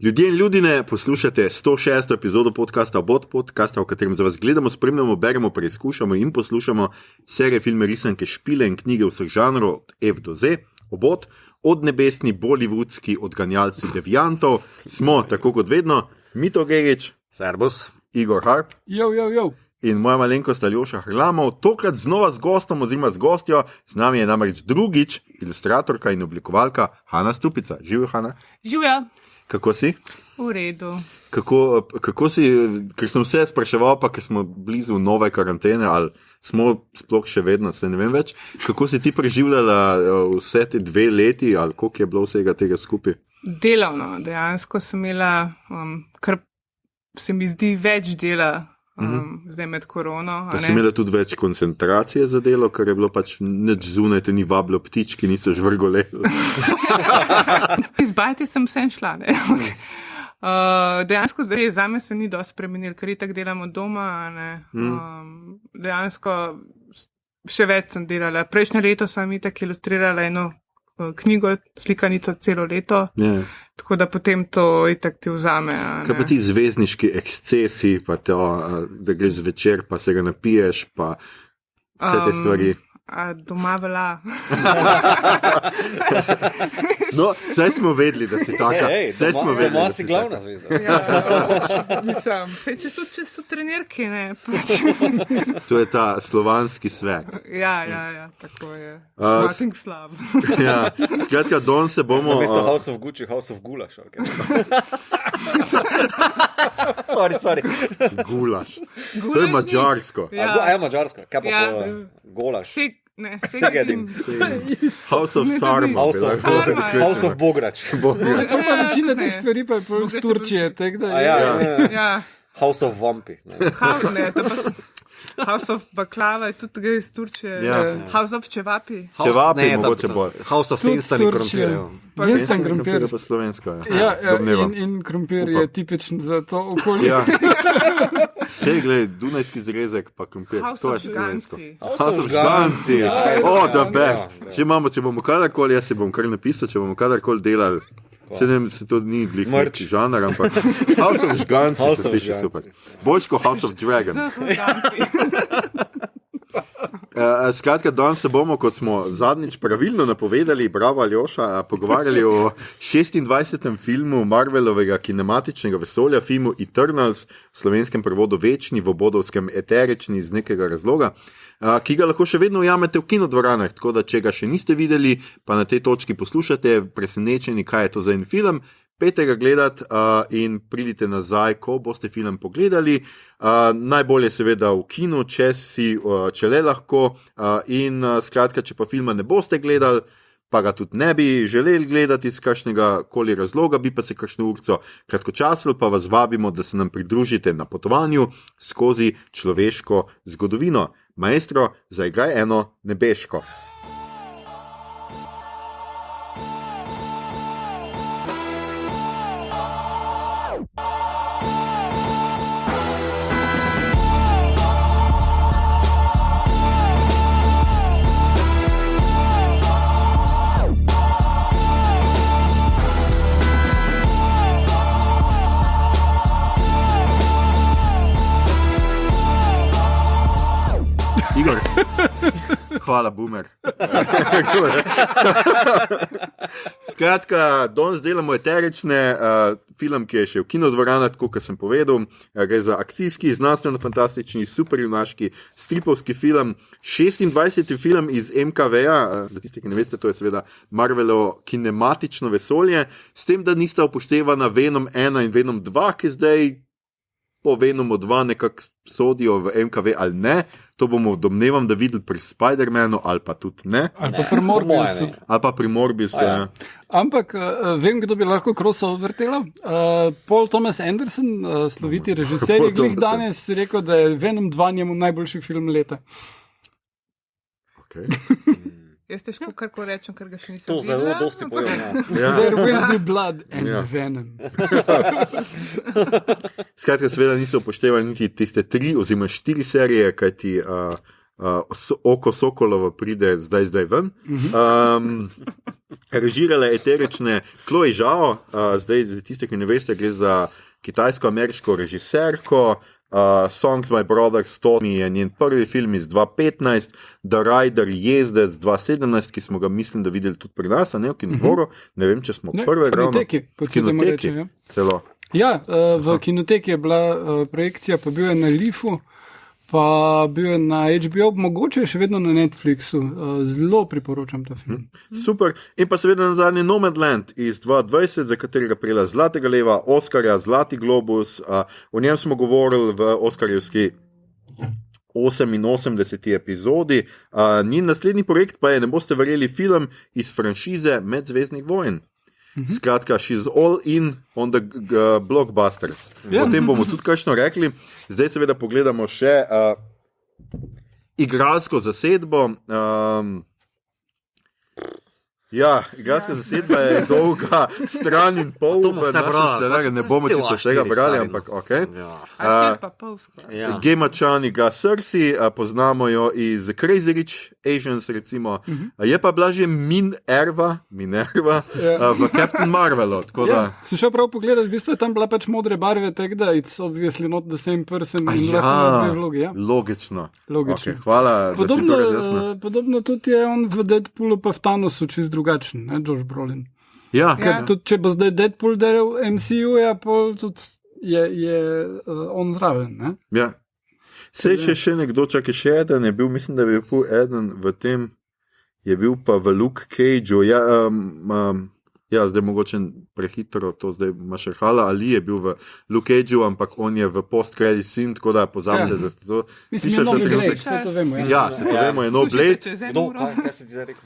Ljudje in ljudine, poslušate 106. epizodo podcasta Obot, podcasta, v katerem za vas gledamo, spremljamo, beremo, preizkušamo in poslušamo serije, filme, risanke, špile in knjige vseh žanrov od F do Z. Obot, od nebesni, bollywoodski odganjalci deviantov, smo, tako kot vedno, Mito Gerič, Servus, Igor Harp Jo. In moja malenkost Aljoša Hrlamov, tokrat znova z gostom oziroma z gostjo, z nami je namreč drugič ilustratorka in oblikovalka Hana Stupica. Živijo, Hana? Živja. Kako si? V redu. Kako si, ker sem vse spraševal, pa ker smo blizu nove karantene, ali smo sploh še vedno, se ne vem več, kako si ti preživljala vse te 2 leti, ali koliko je bilo vsega tega skupaj? Delavno, dejansko sem imela, kar se mi zdi več dela, zdaj med korono. Pa si imela tudi več koncentracije za delo, ker je bilo pač nič zunaj, te ni vabilo ptički, niso žvrgoleli. Izbajati sem vsem šla, ne. Dejansko zdaj zame se ni dosti spremenil, ker itak delamo doma, ne. Dejansko še več sem delala. Prejšnje leto sem itak ilustrirala eno knjigo, slikanico celo leto, tako da potem to itak ti vzame. Kaj pa ti zvezdniški ekscesi, pa to, da greš zvečer, pa se ga napiješ, pa vse te stvari? Doma velja. No, zdaj smo vedeli, da si taka. Doma si glavna zvezda. Mislim, če so trenirki, ne. To je ta slovanski svet. Ja, tako je. Smarting slab. Ja, skratka, danes se bomo... Namesto House of Gucci, House of Gulaš. Sorry. Gulaš. To je mađarsko. Ja, mađarsko. Kaj pa Gulaš? House of Sarma. House of Bograč. Večina teh stvari pa je prav iz Turčije. Ja. House of Vampi. House of Baklava je tudi iz Turčije. House of Čevapi. Čevapi, mogoče bolj. House of Instant krompir. Instant krompir. Pa slovensko, ja. In krompir je tipičen za to okolje. Ja. Sej, gled, dunajski zrezek pa krompir. House of Žganci. House of Žganci. The best. Če bomo kadarkoli, jaz si bom kar napisal, če bomo kadarkoli delali. Se to ni blik neki žanr, ampak House of Žganci se sliši super. Boljš kot House of Dragon. Skratka, danes se bomo, kot smo zadnjič pravilno napovedali, bravo Aljoša, pogovarjali o 26. filmu Marvelovega kinematičnega vesolja, filmu Eternals, v slovenskem prevodu Večni, v obodovskem Eterični iz nekega razloga, ki ga lahko še vedno ujamete v kinodvoranah, tako da če ga še niste videli, pa na tej točki poslušate, presenečeni, kaj je to za en film, pejte ga gledati in pridite nazaj, ko boste film pogledali. Najbolje seveda v kinu, če le lahko, in skratka, če pa filma ne boste gledali, pa ga tudi ne bi želeli gledati iz kakšnega koli razloga, bi pa se kakšno urco kratkočasilo, pa vas vabimo, da se nam pridružite na potovanju skozi človeško zgodovino. Maestro, zaigraj eno nebeško. Igor, hvala, boomer. Skratka, danes delamo Eterične, film, ki je še v kinodvoranah, tako kot sem povedal, gre za akcijski, znanstveno-fantastični, superjunaški, stripovski film, 26. film iz MKV-ja, za tisti, ki ne veste, to je seveda Marvelovo kinematično vesolje, s tem, da nista upoštevana Venom 1 in Venom 2, ki zdaj po Venomu 2 nekako sodijo v MKV ali ne, to bomo domnevam, da videli pri Spider-Manu ali pa tudi ne. Ali pa pri Morbiusu. Ali pa pri Morbiusu, ja. Ampak vem, kdo bi lahko crossover delal. Paul Thomas Anderson, sloviti režiser, je glih danes rekel, da je Venom 2 njemu najboljši film leta. Okay. Jaz težko karko rečem, ker ga še nisem to videla. To zelo dosti povem. There will be blood and Venom. Skratka, seveda niso upoštevali niti tiste 3 oziroma 4 serije, kajti Oko Sokolovo pride zdaj ven. režirale eterične Chloe Zhao, zdaj za tiste, ki ne veste, gre za kitajsko-ameriško režiserko. Songs My Brother Stormy je njen prvi film iz 2015, The Rider Jezdec 2017, ki smo ga mislim, da videli tudi pri nas, ne v Kinodvoru, ne vem, če smo prve ravno. Kinoteki, kot se temu reče. Ja. Celo. Ja, v kinoteki je bila projekcija, pa bil je na Leafu, pa bil je na HBO, mogoče je še vedno na Netflixu. Zelo priporočam ta film. Super. In pa seveda na zadnje Nomadland iz 2020, za katerega prejela Zlatega leva, Oskarja, Zlati globus. O njem smo govorili v Oskarjevski 88. epizodi. Njen naslednji projekt pa je, ne boste verjeli, film iz franšize Medzvezdnih vojn. Skratka, she's all in on the blockbusters. O tem bomo tudi kakšno rekli. Zdaj seveda pogledamo še igralsko zasedbo. Igralska zasedba je dolga stran in pol. Ne bomo čisto vsega brali, ampak ok. Gemma Chan igra Cersei, poznamo jo iz Crazy Rich Asians, recimo. Je pa bila že Minerva v Captain Marvelu. Si šel prav pogledati, v bistvu je tam bila pač modre barve, tako da it's obviously not the same person in lahko na dve vlogi. Ja? Logično. Okay, hvala. Podobno tudi je on v Deadpoolu pa v Thanosu čist drugačen, ne, Josh Brolin. Ja. Ker tudi, če bo zdaj Deadpool del MCU-ja, tudi je on zraven, ne? Ja. Sej še nekdo, čakaj še eden je bil, mislim, da je bil eden v tem, je bil pa v Luke Cageu, zdaj mogoče prehitro, to zdaj Mašerhala Ali je bil v Luke Cageu, ampak on je v post-credit scene, tako da pozabite, da ste to... Mislim, je No Blade, vse to vemo. Ja, se to vemo, je No Blade. Kaj si ti zdaj rekel?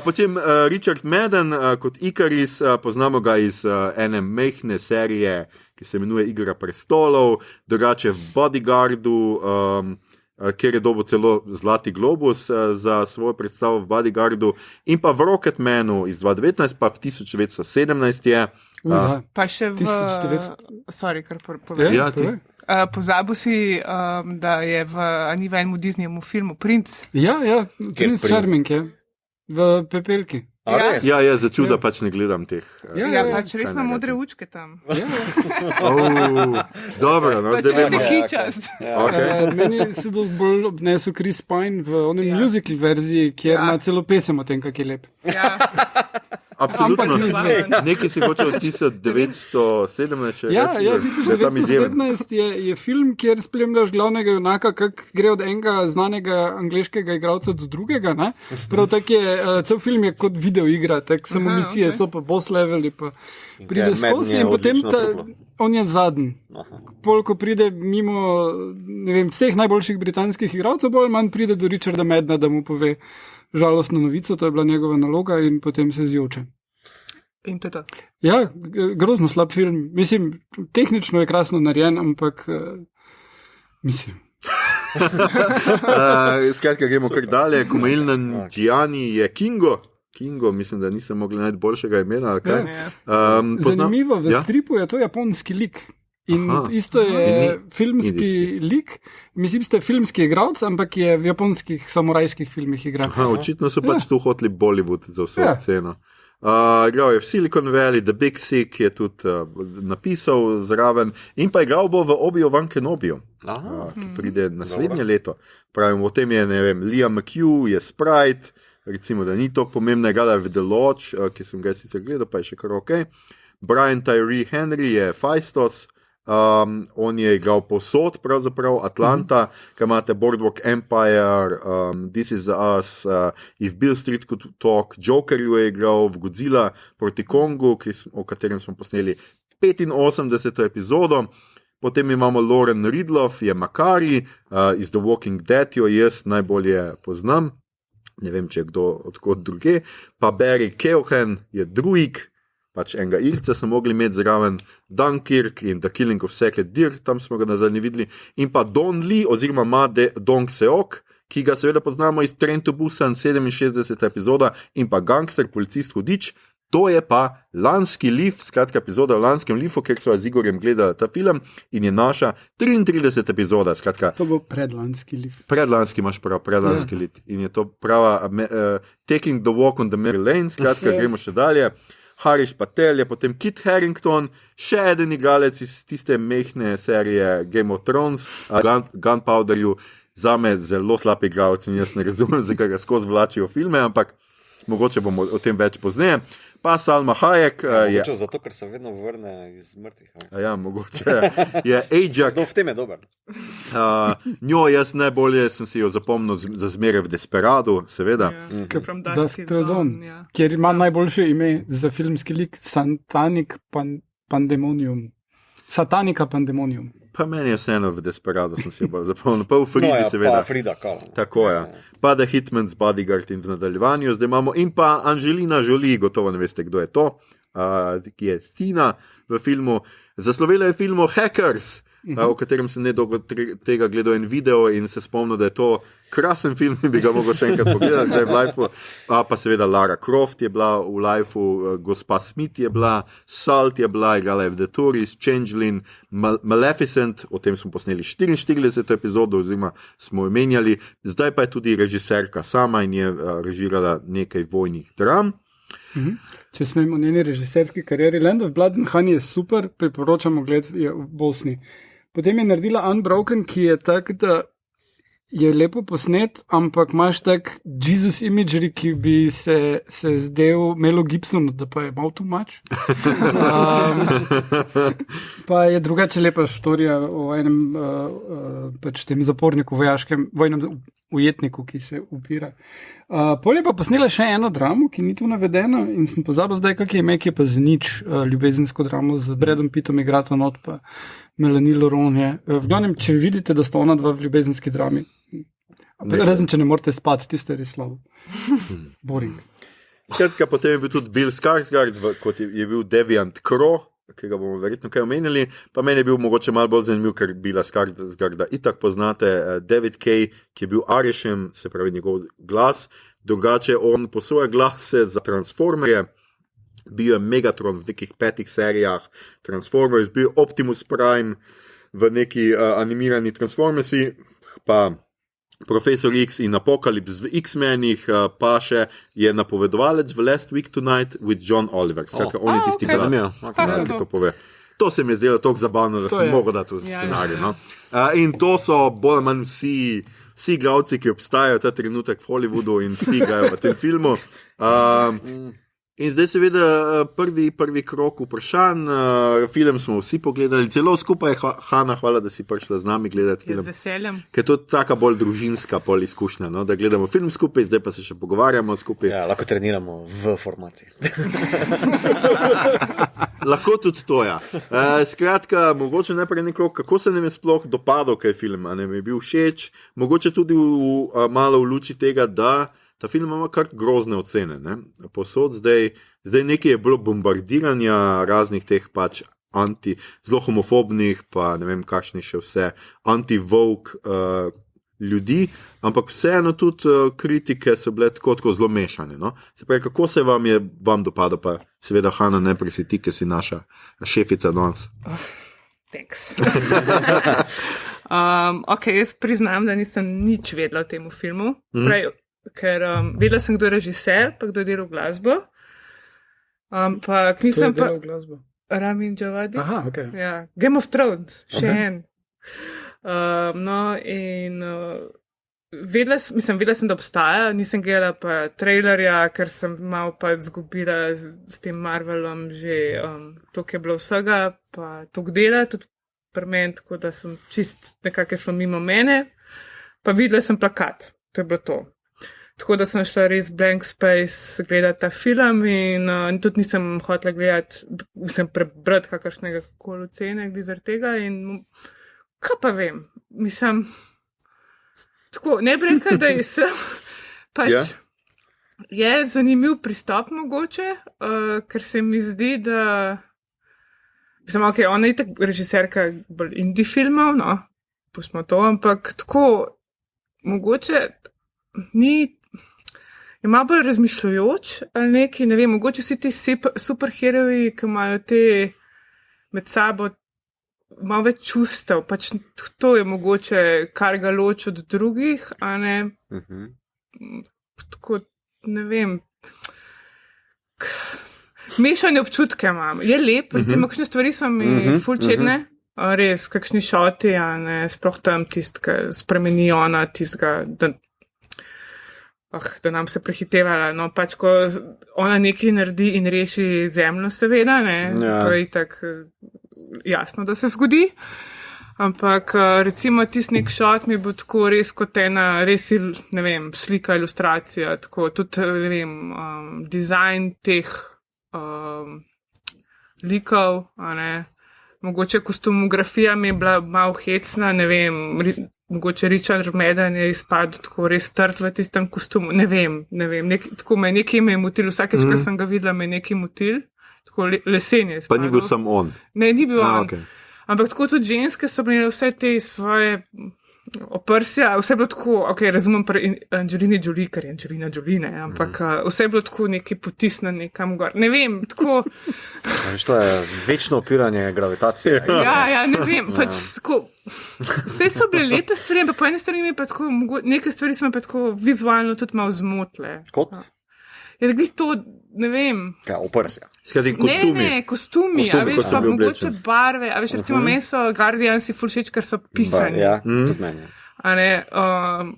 Potem Richard Madden kot Ikaris, poznamo ga iz ene mehne serije, ki se imenuje Igra prestolov, drugače v Bodyguardu, kjer je dobil celo Zlati globus za svojo predstavo v Bodyguardu, in pa v Rocketmanu iz 2019, pa v 1917 je. Pa še v... Sorry, kar povem. Ja, ti. Pozabil si, da je v Anivajnemu Disneyjemu filmu Princ. Ja, Prince Charming je. V Pepelki. Ja, začutil, da pač ne gledam teh. Pač res ima modre učke tam. Dobro, no, zdaj vemo. Kičast. Meni se dosti bolj obnesel Chris Pine v onem musical verziji, kjer ima celo pesem o tem, kak je lep. Absolutno. Nekaj se hoče od 1917. Ja, 1917 je film, kjer spremljaš glavnega junaka, kak gre od enega znanega angleškega igralca do drugega. Ne? Prav tak je, cel film je kot video igra, tak samo misije so pa boss leveli, pa pride skozi in potem on je zadnji. Pol, ko pride mimo, ne vem, vseh najboljših britanskih igralcev, bolj manj pride do Richarda Maddena, da mu pove žalostno novico, to je bila njegova naloga in potem se zjoče. In to je to. Ja, grozno slab film. Mislim, tehnično je krasno narejen, ampak mislim. Skratka, gremo kar dalje. Kumail Nanjiani je Kingo, mislim, da nisem mogli najti boljšega imena. Zanimivo, v stripu je to japonski lik. In isto je filmski lik, mislim, ste filmski igralec, ampak je v japonskih samurajskih filmih igral. Očitno so pač tu hoteli Bollywood za vso ceno. Igral je v Silicon Valley, The Big Sick je tudi napisal zraven in pa igral bo v Obi-Wan Kenobiju, ki pride naslednje leto. Pravim, o tem je, ne vem, Liam McHugh je Sprite, recimo, da ni to pomembno, igral je v The Lodge, ki sem ga sicer gledal, pa je še kar ok. Brian Tyree Henry je Faistos, on je igral povsod, pravzaprav Atlanta, ki imate Boardwalk Empire, This is Us, If Bill Street Could Talk, Jokerju je igral, v Godzilla proti Kongu, o katerem smo posneli 85. epizodo. Potem imamo Lauren Ridloff, je Makari, iz The Walking Dead, jo jaz najbolje poznam, ne vem, če je kdo odkot druge, pa Barry Keoghan je Druid, pač enega Irca smo mogli imeti zraven, Dunkirk in The Killing of Sacred Deer, tam smo ga nazadnje videli, in pa Don Lee oziroma Ma Dong Seok, ki ga seveda poznamo iz Train to Busan 67. epizoda, in pa gangster, policist hudič, To je pa lanski Leaf, skratka epizoda v lanskem Leafu, kjer so z Igorjem gledali ta film in je naša 33. epizoda. Skratka, to bo predlanski Leaf. Predlanski imaš prav, predlanski Leaf. In je to prava Taking the Walk on the Mary Lane, skratka, gremo še dalje. Harish Patel je potem Kit Harington, še eden igralec iz tiste mehne serije Game of Thrones, Gunpowderju, zame zelo slab igralec in jaz ne razumem, zakaj ga skozi vlačijo filme, ampak mogoče bomo o tem več pozneje. Pa Salma Hayek je... Mogoče zato, ker se vedno vrne iz mrtvih. Ja, mogoče je Ajax. V tem je dober. Njo jaz najbolje sem si jo zapomnil za zmeraj v Desperadu, seveda. From Dusk Till Dawn, kjer ima najboljše ime za filmski lik Satanica Pandemonium. Pa meni je vseeno v Desperadu, sem si jo bolj zapomnil. Pa v Fridi, seveda. Pa Frida Kahlo. Tako je. Pa The Hitman's Bodyguard in v nadaljevanju. Zdaj imamo in pa Angelina Jolie, gotovo ne veste, kdo je to, ki je Tina v filmu. Zaslovela je filmu Hackers, o katerem sem nedolgo tega gledal en video in se spomnil, da je to krasen film in bi ga mogel še enkrat pogledati, da je v Lifeu. Pa seveda Lara Croft je bila v Lifeu, gospa Smith je bila, Salt je bila, igrala je v The Tourist, Changeling, Maleficent, o tem smo posneli 44. epizodo, oziroma smo jo menjali, zdaj pa je tudi režiserka sama in je režirala nekaj vojnih dram. Če smo v njeni režiserski karieri, Land of Blood and Honey je super, priporočamo gled v Bosni. Potem je naredila Unbroken, ki je tak, da je lepo posnet, ampak imaš tak Jesus imagery, ki bi se zdel Melu Gibsonu, da pa je mal too much. Pa je drugače lepa štorija o enem pač tem zaporniku vojaškem, vojnem ujetniku, ki se upira. Pol je pa posnela še eno dramo, ki ni tu navedeno in sem pozabil zdaj, kak je ime, ki je pa z nič ljubezensko dramo z Bradom Pittom igrata not pa Melanie Laurent je. V glavnem, če vidite, da sta ona dva v ljubezenski drami, razen če ne morate spati, tisto je res slabo. Boring. Skratka, potem je bil tudi Bill Skarsgård, kot je bil Deviant Crow, ki ga bomo verjetno kaj omenili, pa meni je bil mogoče malo bolj zanimiv, ker Billa Skarsgårda itak poznate, David Kay, ki je bil Arishem, se pravi njegov glas, drugače on posoja glase za Transformerje, bil je Megatron v nekih 5 serijah Transformers, bil Optimus Prime v neki animirani Transformersi, pa Profesor X in Apocalypse v X-menih, pa še je napovedovalec v Last Week Tonight with John Oliver. Skratka, on je tisti glas, ki to pove. To se mi je zdelo toliko zabavno, da sem mogel dati v scenarij. No? In to so bolj ali manj vsi igralci, ki obstajajo ta trenutek v Hollywoodu in vsi igrajo v tem filmu. In zdaj seveda prvi krok vprašanj, film smo vsi pogledali, celo skupaj, Hana, hvala, da si prišla z nami gledati film. Z veseljem. Ker je to taka bolj družinska izkušnja, no? Da gledamo film skupaj, zdaj pa se še pogovarjamo skupaj. Ja, lahko treniramo v formaciji. Lahko tudi to, ja. Skratka, mogoče najprej neko, kako se nam je sploh dopadal kaj film, a nam je bil všeč, mogoče tudi malo v luči tega, da ta film ima kar grozne ocene. Ne? Posod zdaj nekaj je bilo bombardiranja raznih teh pač zelo homofobnih, pa ne vem kakšnih še vse, anti-woke ljudi, ampak vseeno tudi kritike so bile tako zelo mešane. No? Se pravi, kako se vam dopada, pa seveda Hana najprej si ti, ki si naša šefica danes. Thanks. Ok, jaz priznam, da nisem nič vedela o tem filmu. Prej, ker vedela sem, kdo je režiser, pa kdo je delal glasbo. Ampak nisem pa... glasbo? Ramin Djawadi. Aha, ok. Ja, Game of Thrones, še en. No, in vedela sem, da obstaja, nisem gledala pa trailerja, ker sem malo pa zgubila s tem Marvelom že toliko je bilo vsega, pa toliko dela, tudi pri meni, tako da sem čist nekako šlo mimo mene, pa videla sem plakat, to je bilo to. Tako da sem šla res blank space gledati ta film in tudi nisem hotela gledati, mislim prebrati kakršnega koli ocene glede tega in kaj pa vem, mislim, tako, ne bi rekla, da pač je zanimiv pristop mogoče, ker se mi zdi, da mislim, ok, ona je itak režiserka bolj indie filmov, no, pustimo to, ampak tako, mogoče ni, je malo bolj razmišljajoč ali neki, ne vem, mogoče vsi ti superheroji, ki imajo te med sabo malo več čustev, pač to je mogoče, kar ga loči od drugih, a ne, tako, ne vem, mešane občutke imam. Je lep, recimo, kakšne stvari so mi fulčedne, res, kakšni šoti, a ne, sploh tam tistke spremeni ona tistega, da nam se prehitevala, no, pač, ko ona nekaj naredi in reši zemljo, seveda, ne, to je itak jasno, da se zgodi, ampak recimo tisti nek šot mi bo tako res kot ena, res, ne vem, slika, ilustracija, tako, tudi, ne vem, dizajn teh likov, a ne, mogoče kostumografija mi je bila malo hecna, ne vem, mogoče Richard Madden je izpadel tako res trd v tistem kostumu, ne vem, tako nekaj me je motil, vsakeč, ko sem ga videla, me je nekaj motil, tako lesen je izpadel. Pa ni bil sam on. Ne, ni bil on. Okay. Ampak tako tudi ženske so bile vse te svoje oprsja, vse je bilo tako, ok, razumem pri Angelini Jolie, ker je Angelina Jolie, ne, ampak vse je bilo tako nekaj potisnjeno nekam gor. Ne vem, tako. To je večno opiranje gravitacije. Ja, ne vem, pač tako. Vse so bile lepe stvari, ampak po eni strani mi pa tako, neke stvari so me pa tako vizualno tudi malo zmotile. Kot? Je da glih to, ne vem. Ja, oprsja. Skratka, kostumi. Ne, kostumi, a veš, pa mogoče barve, a veš, recimo meni so Guardiansi ful všeč, ker so pisani. Ja, tudi meni. A ne,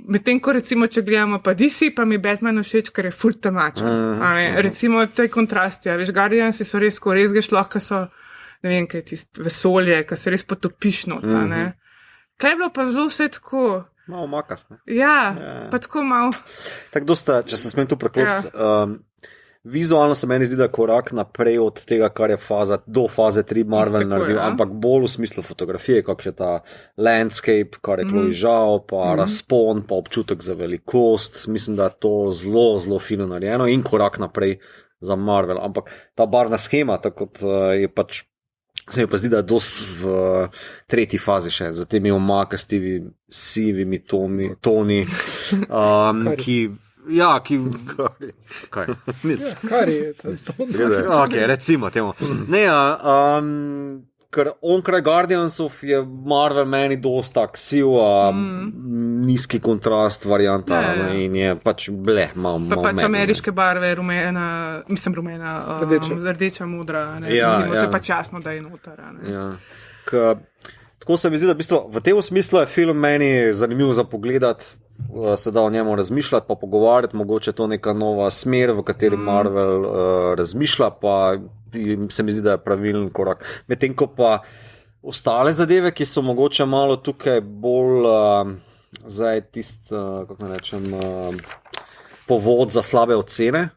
medtem ko recimo, če gledamo pa DC, pa mi Batman všeč, ker je ful temačen. A ne, recimo te kontrasti, a veš, Guardiansi so res, ko res greš lahko so, ne vem, kaj je tisto vesolje, ki se res potopiš not, a ne. Kaj je bilo pa zelo vse tako. Malo makas, ne? Ja, pa tako malo. Tako dosta, če se smem tu preklopiti, vizualno se meni zdi, da je korak naprej od tega, kar je do faze 3 Marvel naredil, ampak bolj v smislu fotografije, kak je ta landscape, kar je Chloe Zhao, pa razpon, pa občutek za velikost, mislim, da je to zelo, zelo fino narejeno in korak naprej za Marvel, ampak ta barvna schema, tako kot je pač se mi pa zdi, da je dost v tretji fazi še, za temi omakastimi, sivimi toni, ki... Ja, ki... Kaj? Kar je to? Ok, recimo temu. Ne, ker onkraj Guardiansov je Marvel meni dost tak siv, nizki kontrast varianta in je pač malo pač ameriške barve, rumena, rdeča, modra, ne, to je pač jasno, da je noter. Ja, tako se mi zdi, da v tem smislu je film meni zanimiv za pogledati, se da o njemu razmišljati, pa pogovarjati, mogoče to neka nova smer, v kateri Marvel razmišlja, pa se mi zdi, da je pravilen korak. Medtem ko pa ostale zadeve, ki so mogoče malo tukaj bolj zdaj kako ne rečem, povod za slabe ocene,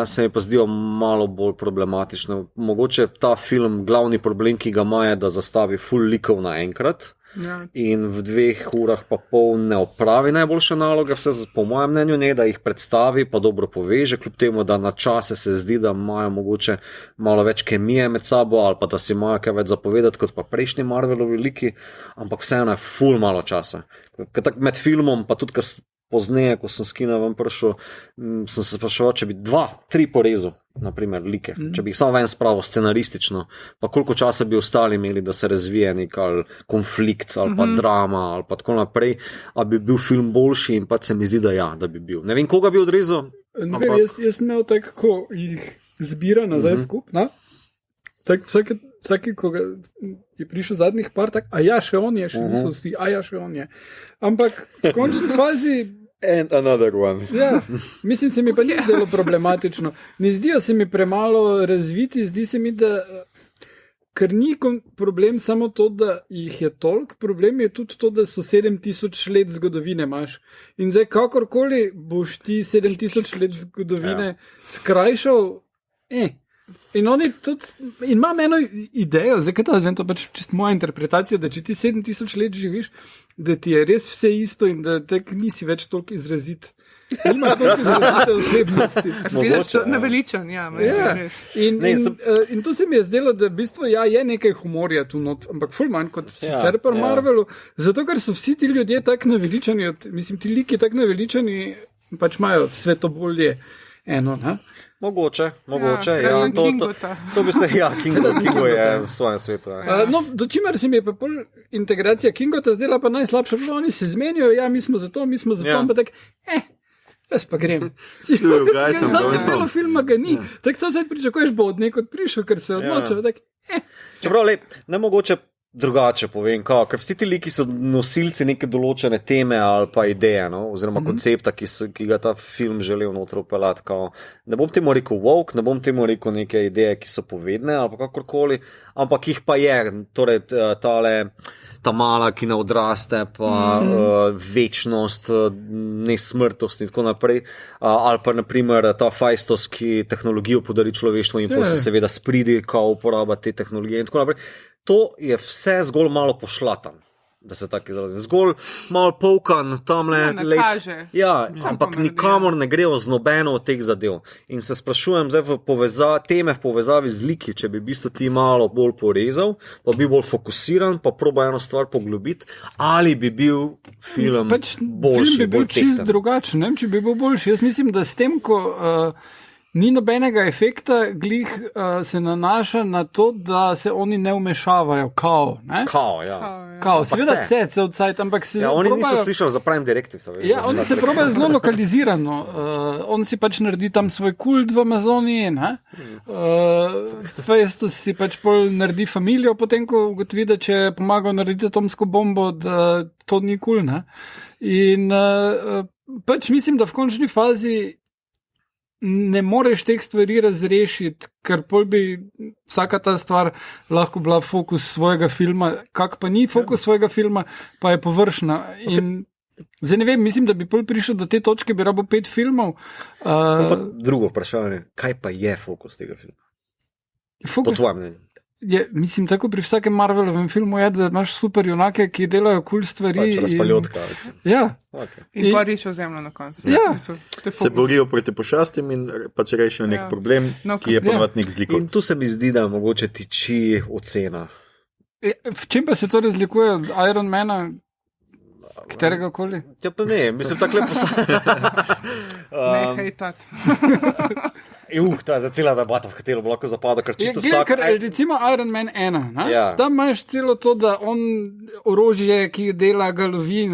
se mi pa zdijo malo bolj problematične. Mogoče ta film, glavni problem, ki ga ima, je, da zastavi ful likov naenkrat. Ja. In v 2 urah pa pol ne opravi najboljše naloge, vse po mojem mnenju ne, da jih predstavi, pa dobro poveže, kljub temu, da na čase se zdi, da imajo mogoče malo več kemije med sabo, ali pa da si imajo kaj več zapovedati, kot pa prejšnji Marvelovi liki, ampak vseeno je ful malo časa. Med filmom, pa tudi pozneje, ko sem s kina ven prišel, sem se spraševal, če bi 2-3 porezal, naprimer, like, če bi jih samo ven spravil scenaristično, pa koliko časa bi ostali imeli, da se razvije nek konflikt ali pa drama ali pa tako naprej, a bi bil film boljši in pa se mi zdi, da ja, da bi bil. Ne vem, koga bi odrezal? Ne vem, jaz sem imel tako, ko jih zbira nazaj skupno, tako vsaki, ko je prišel zadnjih par, tako, a ja, še on je, še niso vsi, a ja, še on je. Ampak v končni fazi and another one. Ja, mislim, se mi pa ni zdelo problematično. Ne zdijo se mi premalo razviti, zdi se mi, da ker ni problem samo to, da jih je toliko, problem je tudi to, da so 7000 let zgodovine imaš. In zdaj, kakorkoli boš ti 7000 let zgodovine skrajšal, in oni tudi, in imam eno idejo, zdaj, kaj to zvem, to pač čist moja interpretacija, da če ti 7000 let živiš, da ti je res vse isto in da tek nisi več toliko izrazit. Nimaš toliko izrazite osebnosti. Zgledaš naveličan, ja. In to se mi je zdelo, da v bistvu je nekaj humorja tu not, ampak ful manj kot sicer pri Marvelu, zato ker so vsi ti ljudje tako naveličani, mislim, ti liki tako naveličani pač imajo svetobolje eno. Ne? Mogoče. razen Kingota. To bi se, Kingo je v svojem svetu. No, do čimer se mi je pa pol integracija Kingota zdela pa najslabša, bilo oni se zmenijo, ja, mi smo za to, pa tak, jaz pa grem. Zadnje delo filma ga ni. Tako co zdaj pričakuješ, bo od nekod prišel, ker se je odločil. Čeprav, ne mogoče drugače povem, ker vsi ti liki so nosilci neke določene teme ali pa ideje, no? Oziroma koncepta, ki ga ta film želel noter upeljati. Ne bom temu rekel woke, ne bom temu rekel neke ideje, ki so povedne ali pa kakorkoli, ampak jih pa je, torej ta mala, ki ne odraste, pa večnost, nesmrtost in tako naprej, ali pa naprimer ta Faistos, ki tehnologijo podari človeštvu in pa se seveda spridi, ko uporaba te tehnologije in tako naprej. To je vse zgolj malo pošlatan, da se tako izrazim. Zgolj malo polkan tamle. Ampak nikamor ne grejo z nobeno od teh zadev. In se sprašujem zdaj teme v povezavi z liki, če bi v bistvu ti malo bolj porezal, pa bi bolj fokusiran, pa proba eno stvar poglobiti, ali bi bil film boljši. Film bi bil čist drugačen, če bi bil boljši. Jaz mislim, da s tem, ko ni nobenega efekta, glih se nanaša na to, da se oni ne vmešavajo, seveda se odsajt, ampak se oni niso slišali za Prime Directive. Oni se probajo zelo lokalizirano. On si pač naredi tam svoj kult v Amazoniji, Faistos si pač pol naredi familijo, potem ko ugotovi, da če je pomagal narediti atomsko bombo, da to ni kul. In pač mislim, da v končni fazi ne moreš teh stvari razrešiti, ker pol bi vsaka ta stvar lahko bila fokus svojega filma, kak pa ni fokus svojega filma, pa je površna. In zdaj ne vem, mislim, da bi pol prišel do te točke, bi rabo 5 filmov. Pa drugo vprašanje, kaj pa je fokus tega filma? Po tvojem mnenju. Mislim, tako pri vsakem Marvelovem filmu je, da imaš super junake, ki delajo kul stvari. Pač razpaljotka. In pa rišo zemljo na koncu. Se borijo proti pošastim in pač rešijo nek problem, ki je ponovno nek zlikov. In tu se mi zdi, da mogoče tiči ocena. V čem pa se to razlikuje od Ironmana, katerega koli? Ja pa ne, mislim tako lepo ne hejtat. Ta je za cela debata, v katero bo lahko zapadal, ker čisto vsak... Recimo Iron Man 1, tam imaš celo to, da on orožje, ki dela, ga lovi,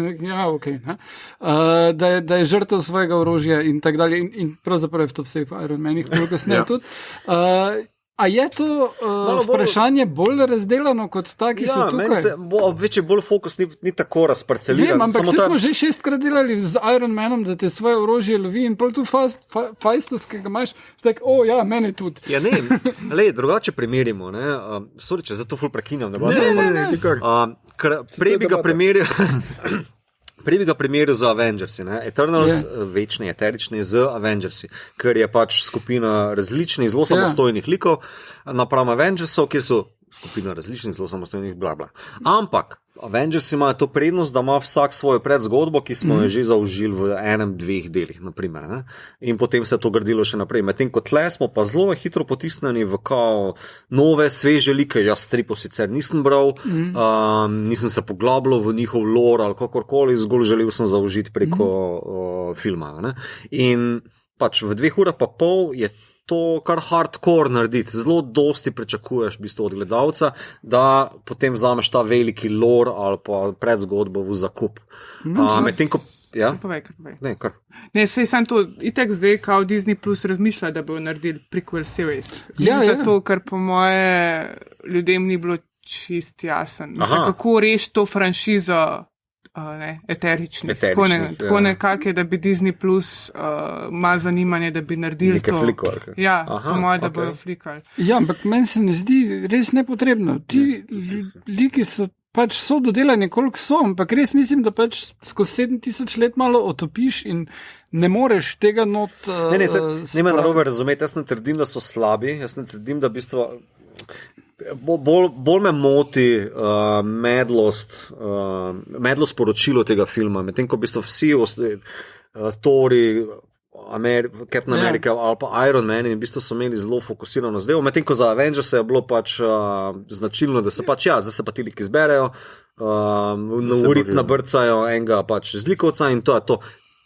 da je žrtev svojega orožja in tak dalje. In pravzaprav je to vse v Iron Manih, to kasneje tudi. A je to vprašanje bolj razdeljeno kot ta, ki so tukaj? Večji bolj fokus ni tako razparceliran. Vem, ampak smo že 6-krat delali z Iron Manom, da te svoje orožje lovi in pol tu Faistos, ki ga imaš, meni tudi. Ja, ne, drugače primerimo. Sorry, če zato ful prekinjam. Prej bi ga primeril... Prej bi ga primeril z Avengersi, Eternals, večni, eterični z Avengersi, ker je pač skupina različnih, zelo samostojnih likov napram Avengersov, kjer so skupina različnih, zelo samostojnih, bla. Ampak Avengersi imajo to prednost, da ima vsak svojo predzgodbo, ki smo jo že zaužili v 1-2 delih, naprimer. In potem se je to gradilo še naprej. Medtem ko tle smo pa zelo hitro potisnjeni v nove, sveže like. Jaz stripov sicer nisem bral, nisem se poglabljal v njihov lore ali kakorkoli, zgolj želel sem zaužiti preko filma. In pač v 2 urah pa pol je to kar hardcore narediti. Zelo dosti pričakuješ v bistvu od gledalca, da potem vzameš ta veliki lore ali pa predzgodbo v zakup. Medtem ko... Povej. Ne, sej sam to, itek zdaj, kao Disney Plus razmišlja, da bo naredili prequel series. Zato, ker po moje ljudem ni bilo čist jasen. Mislim, kako reši to franšizo eteričnih. Tako nekako, da bi Disney Plus ima zanimanje, da bi naredili to. Neke fliko. Po moje, da bojo flikali. Ja, ampak meni se ne zdi res nepotrebno. Ti liki so pač dodelani, koliko so, ampak res mislim, da pač skozi 7000 let malo otopiš in ne moreš tega not... Ne me narobe razumeti, jaz ne trdim, da so slabi, jaz ne trdim, da v bistvu... Bolj me moti medlost poročilo tega filma, medtem ko v bistvu vsi Thori, Captain America ali pa Iron Man in v bistvu so imeli zelo fokusirano zdaj, medtem ko za Avengers je bilo pač značilno, da se pač zdaj se pa ti liki zberejo, na urit nabrcajo enega pač zlikovca in to je to.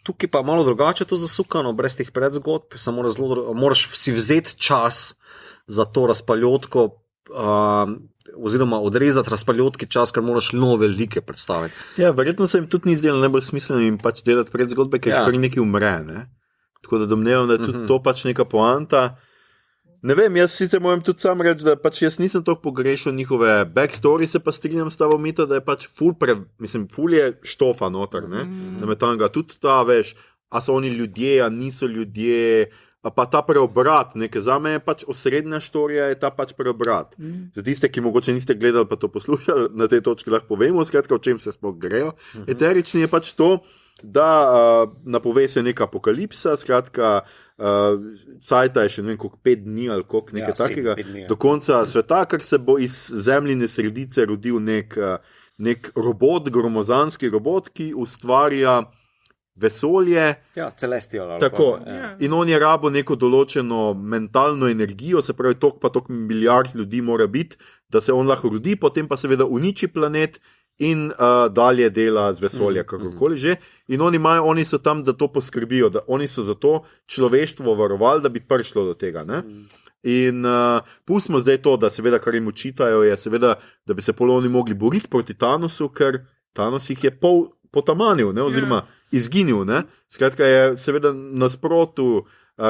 tukaj pa malo drugače to zasukano, brez teh predzgodb, moraš si vzeti čas za to razpaljotko, oziroma odrezati razpaljotki čas, ker moraš nove like predstaviti. Ja, verjetno se jim tudi ni zdelo najbolj smiselno jim pač delati predzgodbe, ker kar nekaj umre, ne? Tako da domnevam, da je tudi to pač neka poanta. Ne vem, jaz sicer moram tudi sam reči, da pač jaz nisem toliko pogrešal njihove backstory, se pa strinjam s tabo Mito, da je pač ful je štofa noter, ne? Da me tanga tudi ta, veš, a so oni ljudje, a niso ljudje, a pa ta preobrat, nekaj za me je pač osrednja štorija, je ta pač preobrat. Za tiste, ki mogoče niste gledali pa to poslušali, na tej točki lahko povemo, skratka, o čem se sploh grejo. Eterični je pač to, da napove se neka apokalipsa, skratka, cajta je še ne vem koliko 5 dni ali koliko nekaj takega, do konca sveta, ker se bo iz zemljine sredice rodil nek robot, gromozanski robot, ki ustvarja vesolje. Ja, celestial. Tako, in on je rabo neko določeno mentalno energijo, se pravi, toliko milijard ljudi mora biti, da se on lahko rodi, potem pa seveda uniči planet in dalje dela z vesolja, kakorkoli že. In oni so tam, da to poskrbijo, da oni so za to človeštvo varovali, da bi prišlo do tega. Ne? In pustimo zdaj to, da seveda, kar jim učitajo, je seveda, da bi se poloni mogli boriti proti Thanosu, ker Thanos jih je pol potamanil, ne? Oziroma izginil. Ne? Skratka je seveda nasprotu,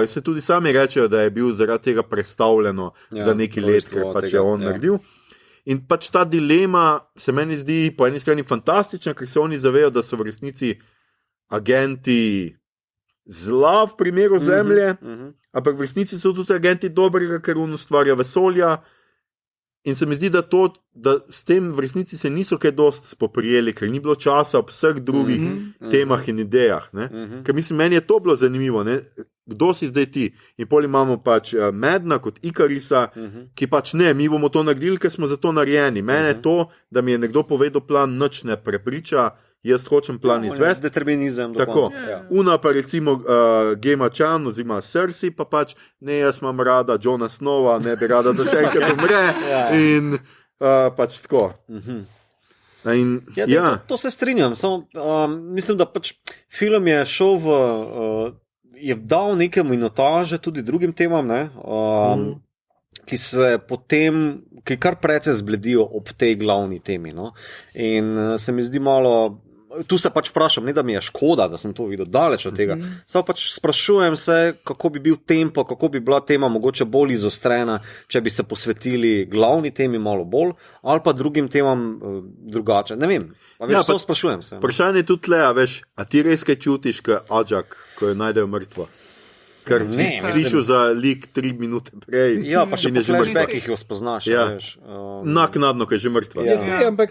se tudi sami rečejo, da je bil zaradi tega predstavljeno za neki let, ker pač je on naredil. In pač ta dilema se meni zdi po eni strani fantastična, ker se oni zavejo, da so v resnici agenti zla v primeru Zemlje, ampak v resnici so tudi agenti dobrega, ker on ustvarja vesolja. In se mi zdi, da s tem v resnici se niso kaj dosti spoprijeli, ker ni bilo časa ob vseh drugih temah in idejah. Ne? Ker mislim, meni je to bilo zanimivo, ne? Kdo si zdaj ti? In pol imamo pač Medna kot Ikarisa, ki pač ne, mi bomo to naredili, ker smo za to narejeni. Mene to, da mi je nekdo povedal plan, nič ne prepriča, jaz hočem plan izvesti. Determinizem. Tako. Una pa recimo Gema Chan oziroma Cersei pa pač, ne, jaz imam rada Jona Snowa, ne bi rada, da še enkrat umre. In pač tako. In, to se strinjam. Samo, mislim, da pač film je šel je dal neke minutaže tudi drugim temam, ne? Ki se potem, ki kar precej zbledijo ob tej glavni temi. No? In se mi zdi malo, tu se pač vprašam, ne da mi je škoda, da sem to videl daleč od tega, samo pač sprašujem se, kako bi bil tempo, kako bi bila tema mogoče bolj izostrena, če bi se posvetili glavni temi malo bolj, ali pa drugim temam drugače, ne vem. Sprašujem se. Vprašanje je tudi tle, veš, a ti res kaj čutiš, ko Ajak, ko jo najdejo mrtvo? Ker si slišal za lik 3 minute prej. Ja, pa še po flashbackih jo spoznaš. Naknadno, ko je že mrtva. Ampak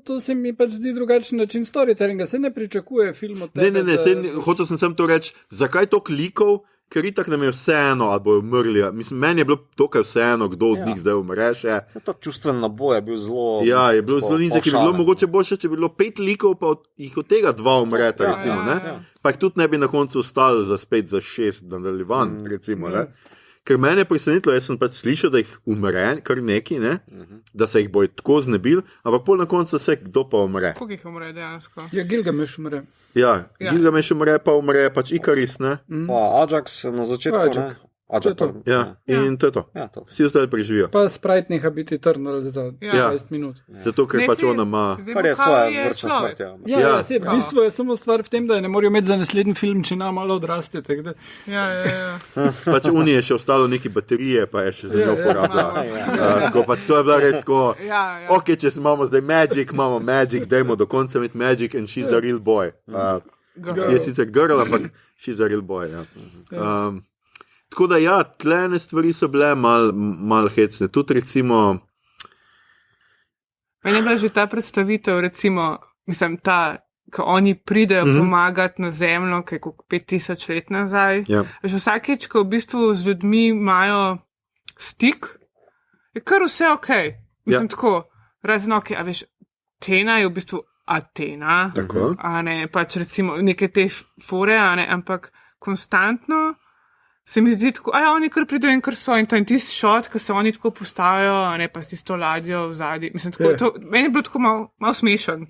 to se mi pač zdi drugačen način storytellinga. Se ne pričakuje film od tega. Ne, hotel sem to reči, zakaj toliko likov, ker itak nam je vseeno, ali bojo umrli. Mislim, meni je bilo tokaj vseeno, kdo od njih zdaj umre še. To čustven naboj je bil zelo... Ja, je bilo zelo nizek, ker je bilo mogoče boljše, če bi bilo 5 likov, pa jih od tega 2 umreta, recimo, ne? Pa jih tudi ne bi na koncu ostali spet za 6 nadaljevanj, recimo, ne? Ker mene je presenetilo, jaz sem pač slišal, da jih umre kar neki, ne? Da se jih bojo tako znebili, ampak pol na koncu se kdo pa umre. Koliko jih umre dejansko? Ja, Gilgameš umre. Ja, Gilgameš umre pač Ikaris, ne? Pa Ajax na začetku, ne? Ja, in to je to. Vsi ostali preživijo. Pa Sprite neha biti Eternal za 20 minut. Zato, ker pač ona ima... Kar je svoja vrsta smrt. Ja, v bistvu je samo stvar v tem, da ne morajo imeti za naslednji film, če nam malo odraste. Ja. Pač unije je še ostalo neki baterije, pa je še za njo uporabljala. Pač to je bila res tako, ok, če imamo zdaj Magic, dajmo do konca imeti Magic and she's a real boy. Je sicer girl, ampak she's a real boy, ja. Tako da ja, tlene stvari so bile mal hecne. Tudi recimo... Meni je bila že ta predstavitev, recimo, mislim, ko oni pridejo pomagati na zemljo, kaj je 5000 let nazaj. Že vsakeč, ko v bistvu z ljudmi imajo stik, je kar vse ok. Mislim, tako, razen ok, a veš, Tena je v bistvu Atena, a ne, pač recimo neke te fore, a ne, ampak konstantno se mi zdi tako, oni kar pridejo in kar so in to in tisti šot, ki se oni tako postavijo, ne pa s tisto ladjo v zadnji. Mislim, tako, to, meni je bilo tako malo smešen.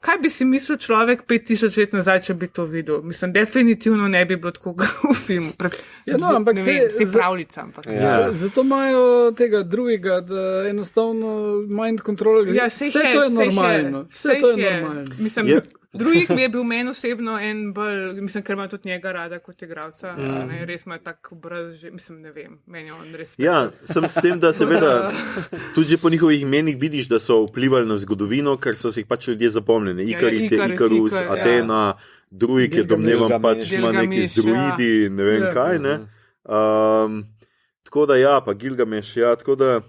Kaj bi si mislil človek 5000 let nazaj, če bi to videl? Mislim, definitivno ne bi bilo tako v filmu. Ampak se pravljica. Ampak. Zato imajo tega drugega, da enostavno mind control. Vse to je normalno. Vse to je normalno. Mislim, drugih mi je bil meni osebno en bolj, mislim, ker ima tudi njega rada kot igralca, res ima tak obraz, že, mislim, ne vem, meni je on res. Ja, sem s tem, da seveda tudi že po njihovih imenih vidiš, da so vplivali na zgodovino, ker so si jih pač ljudje zapomnili. Ikarus, Atena, drugi, ki domnevam pač ima neki druidi, ne vem kaj, ne. Tako da pa Gilgameš, tako da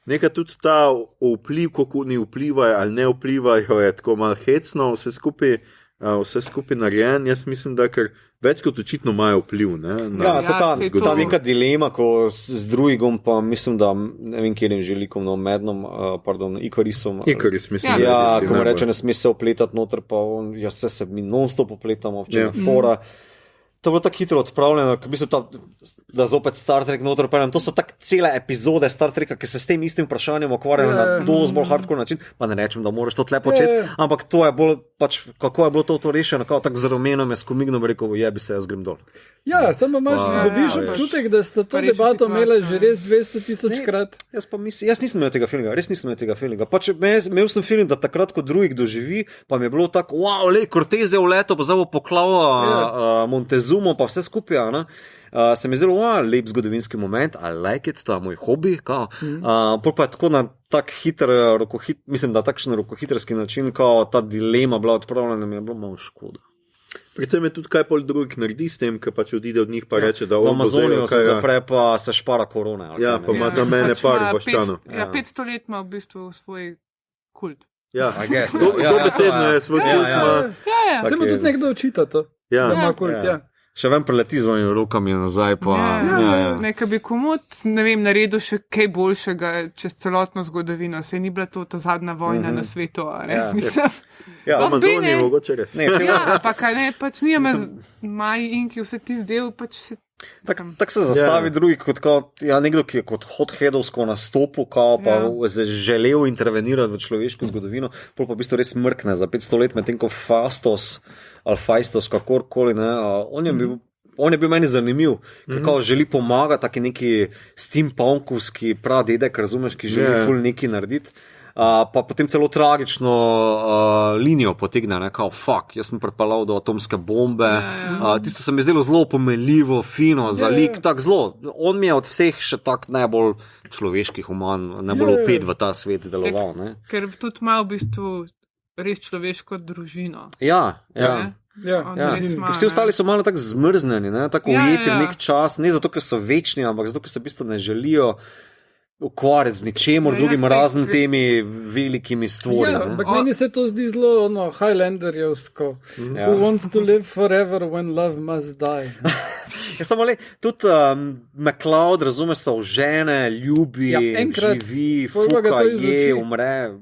nekaj tudi ta vpliv, kako oni vplivajo ali ne vplivajo, je tako malo hecno, vse skupaj narejen. Jaz mislim, da ker več kot očitno imajo vpliv. Ta neka dilema, ko z drugim, pa mislim, da ne vem, kjer jim želikom, Ikarisom. Ikaris, mislim. Ko mu reče, ne sme se opletati noter, pa se mi non-stop opletamo, včeraj fora. To je bilo tako hitro odpravljeno, da zopet Star Trek noter peljem. To so tako cele epizode Star Treka, ki se s tem istim vprašanjem ukvarjajo na dosti bolj hardcore način. Pa ne rečem, da moraš to tle početi, ampak to je bolj, pač, kako je bilo to rešeno, tako z rumenom je skomignom rekel, jebi se, jaz grem dol. Ja, samo dobiš občutek, da sta to debato imela že res 200 krat. Jaz nisem imel tega feelinga, res nisem imel tega feelinga. Pač imel sem feeling, da takrat, ko drugih doživi, pa mi je bilo tako, wow, Cortez je v leto, pa zdaj bo poklal Montezumo, pa vse skupaj, se mi je zelo lep zgodovinski moment, I like it, to je moj hobi, pol pa je tako na tak mislim, da takšen rokohitrski način, ta dilema bila odpravljena, mi je bilo malo škoda. Predvsem je tudi kaj pol drugih naredi s tem, ker pač odide od njih pa reče, da v Amazonijo se zapre pa se špara korone. Ja, pa ima tam mene par vaščanov. 500 let ima v bistvu svoj kult. Ja, dobesedno je svoj kult. Se mu tudi nekdo očita to. Ja, ima kult, Še vem preleti z vami rokami nazaj. Nekaj bi komod, ne vem, naredil še kaj boljšega čez celotno zgodovino. Sej ni bila to ta zadnja vojna na svetu. Amazonija mogoče res. Pa kaj ne, pač nijame Maji Inki, vse ti zdel, pač se... Tak se zastavi drugi kot nekdo, ki je kot hotheadovsko nastopil, pa želel intervenirati v človeško zgodovino, pol pa v bistvu res mrkne za 500 let, medtem ko Fastos ali Faistos, kakorkoli, on je bil meni zanimiv, kako želi pomagati, taki neki steampunkovski pradedek, razumeš, ki želi ful neki narediti. Pa potem celo tragično linijo potegne, kao fuck, jaz sem pripeljal do atomske bombe. Tisto se mi je zdelo zelo pomenljivo, fino, za lik, tak zelo. On mi je od vseh še tak najbolj človeški, human, najbolj upet v ta svet deloval. Ker tudi ima v bistvu res človeško družino. Ja. Vsi ostali so malo tako zmrznjeni, tako ujeti v nek čas, ne zato, ker so večni, ampak zato, ker se v bistvu ne želijo ukvarjati z ničemor drugim razen temi velikimi stvori. Ampak meni se to zdi zelo Highlanderjevsko. Who wants to live forever when love must die? Samo tudi MacLeod, razumeš, se ožene, ljubi, živi, fuka, umre.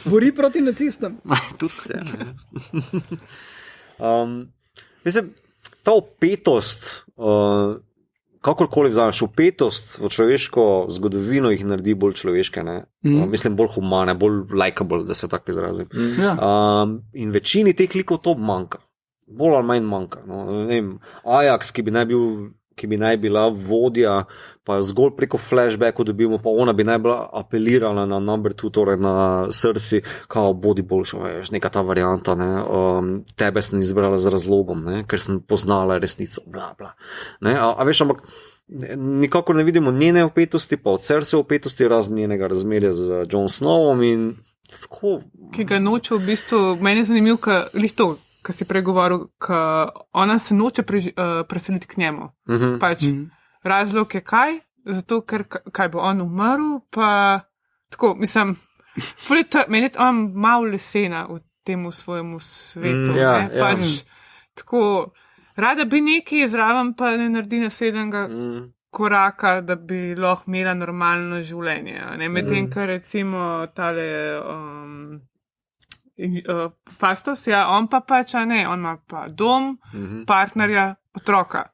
Bori proti nacistom. Tudi, mislim, ta opetost, kakorkoli vzameš, upetost v človeško zgodovino jih naredi bolj človeške, mislim, bolj humane, bolj likeable, da se tako izrazim. In večini teh likov to manjka. Bolj ali manj manjka. Ajax, ki bi naj bila vodja, pa zgolj preko flashbacku dobimo, pa ona bi naj bila apelirala na number 2, torej na Cersei, kao bodi boljša, veš, neka ta varianta, tebe sem izbrala z razlogom, ker sem poznala resnico, bla, bla. A veš, ampak nikakor ne vidimo njene upetosti, pa od Cersei upetosti, razen njenega razmerja z Jon Snowom in tako. Ki ga noče v bistvu, meni je zanimiv, kar si pregovoril, ona se noče preseliti k njemu. Pač razlog je kaj? Zato, ker kaj bo on umrl, pa tako, mislim, meni je on malo lesena v temu svojemu svetu. Pač tako, rada bi nekaj zraven, pa ne naredi naslednjega koraka, da bi lahko imela normalno življenje. Medtem, kar recimo tale Fastos, ja, on pa pač, a ne, on ima pa dom, partnerja, otroka.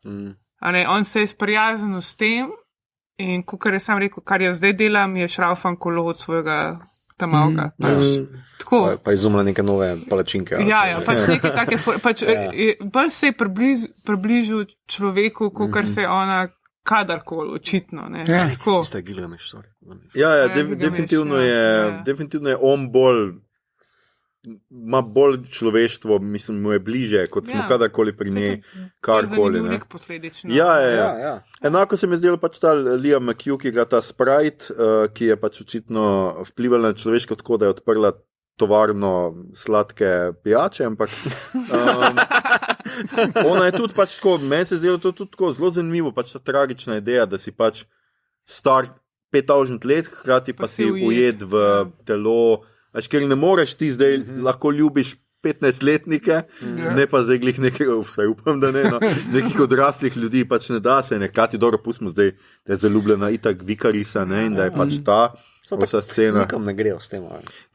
A ne, on se je sprijaznil s tem in, kot je sam rekel, kar jaz zdaj delam, je šraufan kolo od svojega tamalga. Tako. Pa izumlja neke nove palačinke. Ja, pač neke take, pač bolj se je približil človeku, kot se je ona kadarkoli, očitno, ne. Tako. Ste Gilgameš, sorry. Ja, definitivno je on ima bolj človeštvo, mislim, mu je bliže, kot smo kadarkoli pri njej, karkoli. Zanimiv posledično. Ja. Enako se mi je zdelo pač ta Liam McHugh, ki igra ta Sprite, ki je pač očitno vplivala na človeško tako, da je odprla tovarno sladke pijače, ampak ona je tudi pač tako, meni se je zdelo to tudi tako zelo zanimivo, pač ta tragična ideja, da si pač star 5000 let, hkrati pa si ujet v telo. Ker ne moreš ti zdaj, lahko ljubiš 15-letnike, ne pa zdaj glih nekega, vsaj upam, da ne, no, nekih odraslih ljudi pač ne da se, nekati dobro pustimo zdaj, da je zaljubljena itak Vikarisa, ne, in da je pač ta vsa scena. Nikam ne grejo s tem.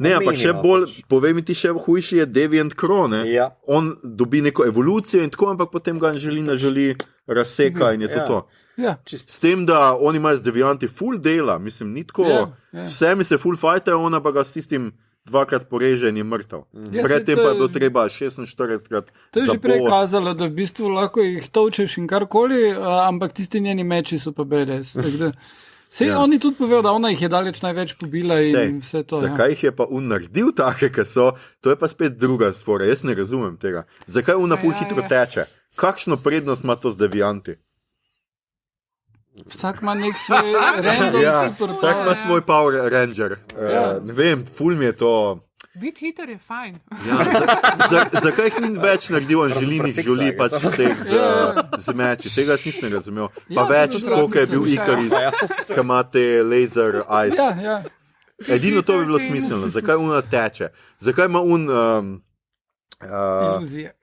Ne, ampak še bolj, povej mi ti še hujši je Deviant Crow, ne. Ja. On dobi neko evolucijo in tako, ampak potem ga Angelina Jolie razseka in je to. Ja. S tem, da oni imajo z devianti full dela, mislim, ni tako, vsemi se full fajtajo, ona pa ga s tistim dvakrat poreže in je mrtev. Predtem pa je bilo treba 46krat. To je že prej kazalo, da v bistvu lahko jih tolčeš in karkoli, ampak tisti njeni meči so pa BDS. Sej oni tudi povedo, da ona jih je daleč največ pobila in vse to. Zakaj jih je pa on naredil take, ki so, to je pa spet druga stvora, jaz ne razumem tega. Zakaj ona full hitro teče? Kakšno prednost ima to z devianti? Vsak ima nek svoj random super. Vsak ima svoj Power Ranger. Ne vem, ful mi je to. Biti hiter je fajn. Zakaj jih ni več naredil Anželinih Jolie pač teh z meči? Tega nisem razumel. Pa več, koliko je bil Ikaris, ki ima te laser eyes. Edino to bi bilo smiselno. Zakaj ona teče? Zakaj ima iluzije.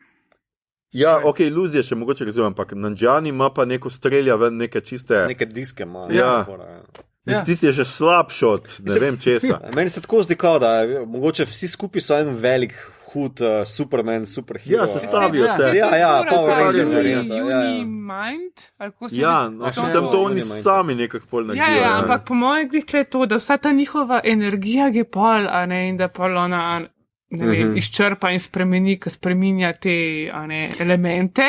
Ja, ok, iluzije še mogoče razumem, ampak Nanjiani ima pa neko strelja ven, neke čiste. Neke diske ima. Tisti je že slabši od ne vem česa. Meni se tako zdi, da mogoče vsi skupaj so en velik, hud Superman, superhero. Ja, se stavijo se. Power Ranger. Mind? Sem to oni sami nekako pol naredijo. Ja, ampak po mojem glih je to, da vsa ta njihova energija je pol, a ne, in da pol ona izčrpa in spremeni, ki spreminja te elemente,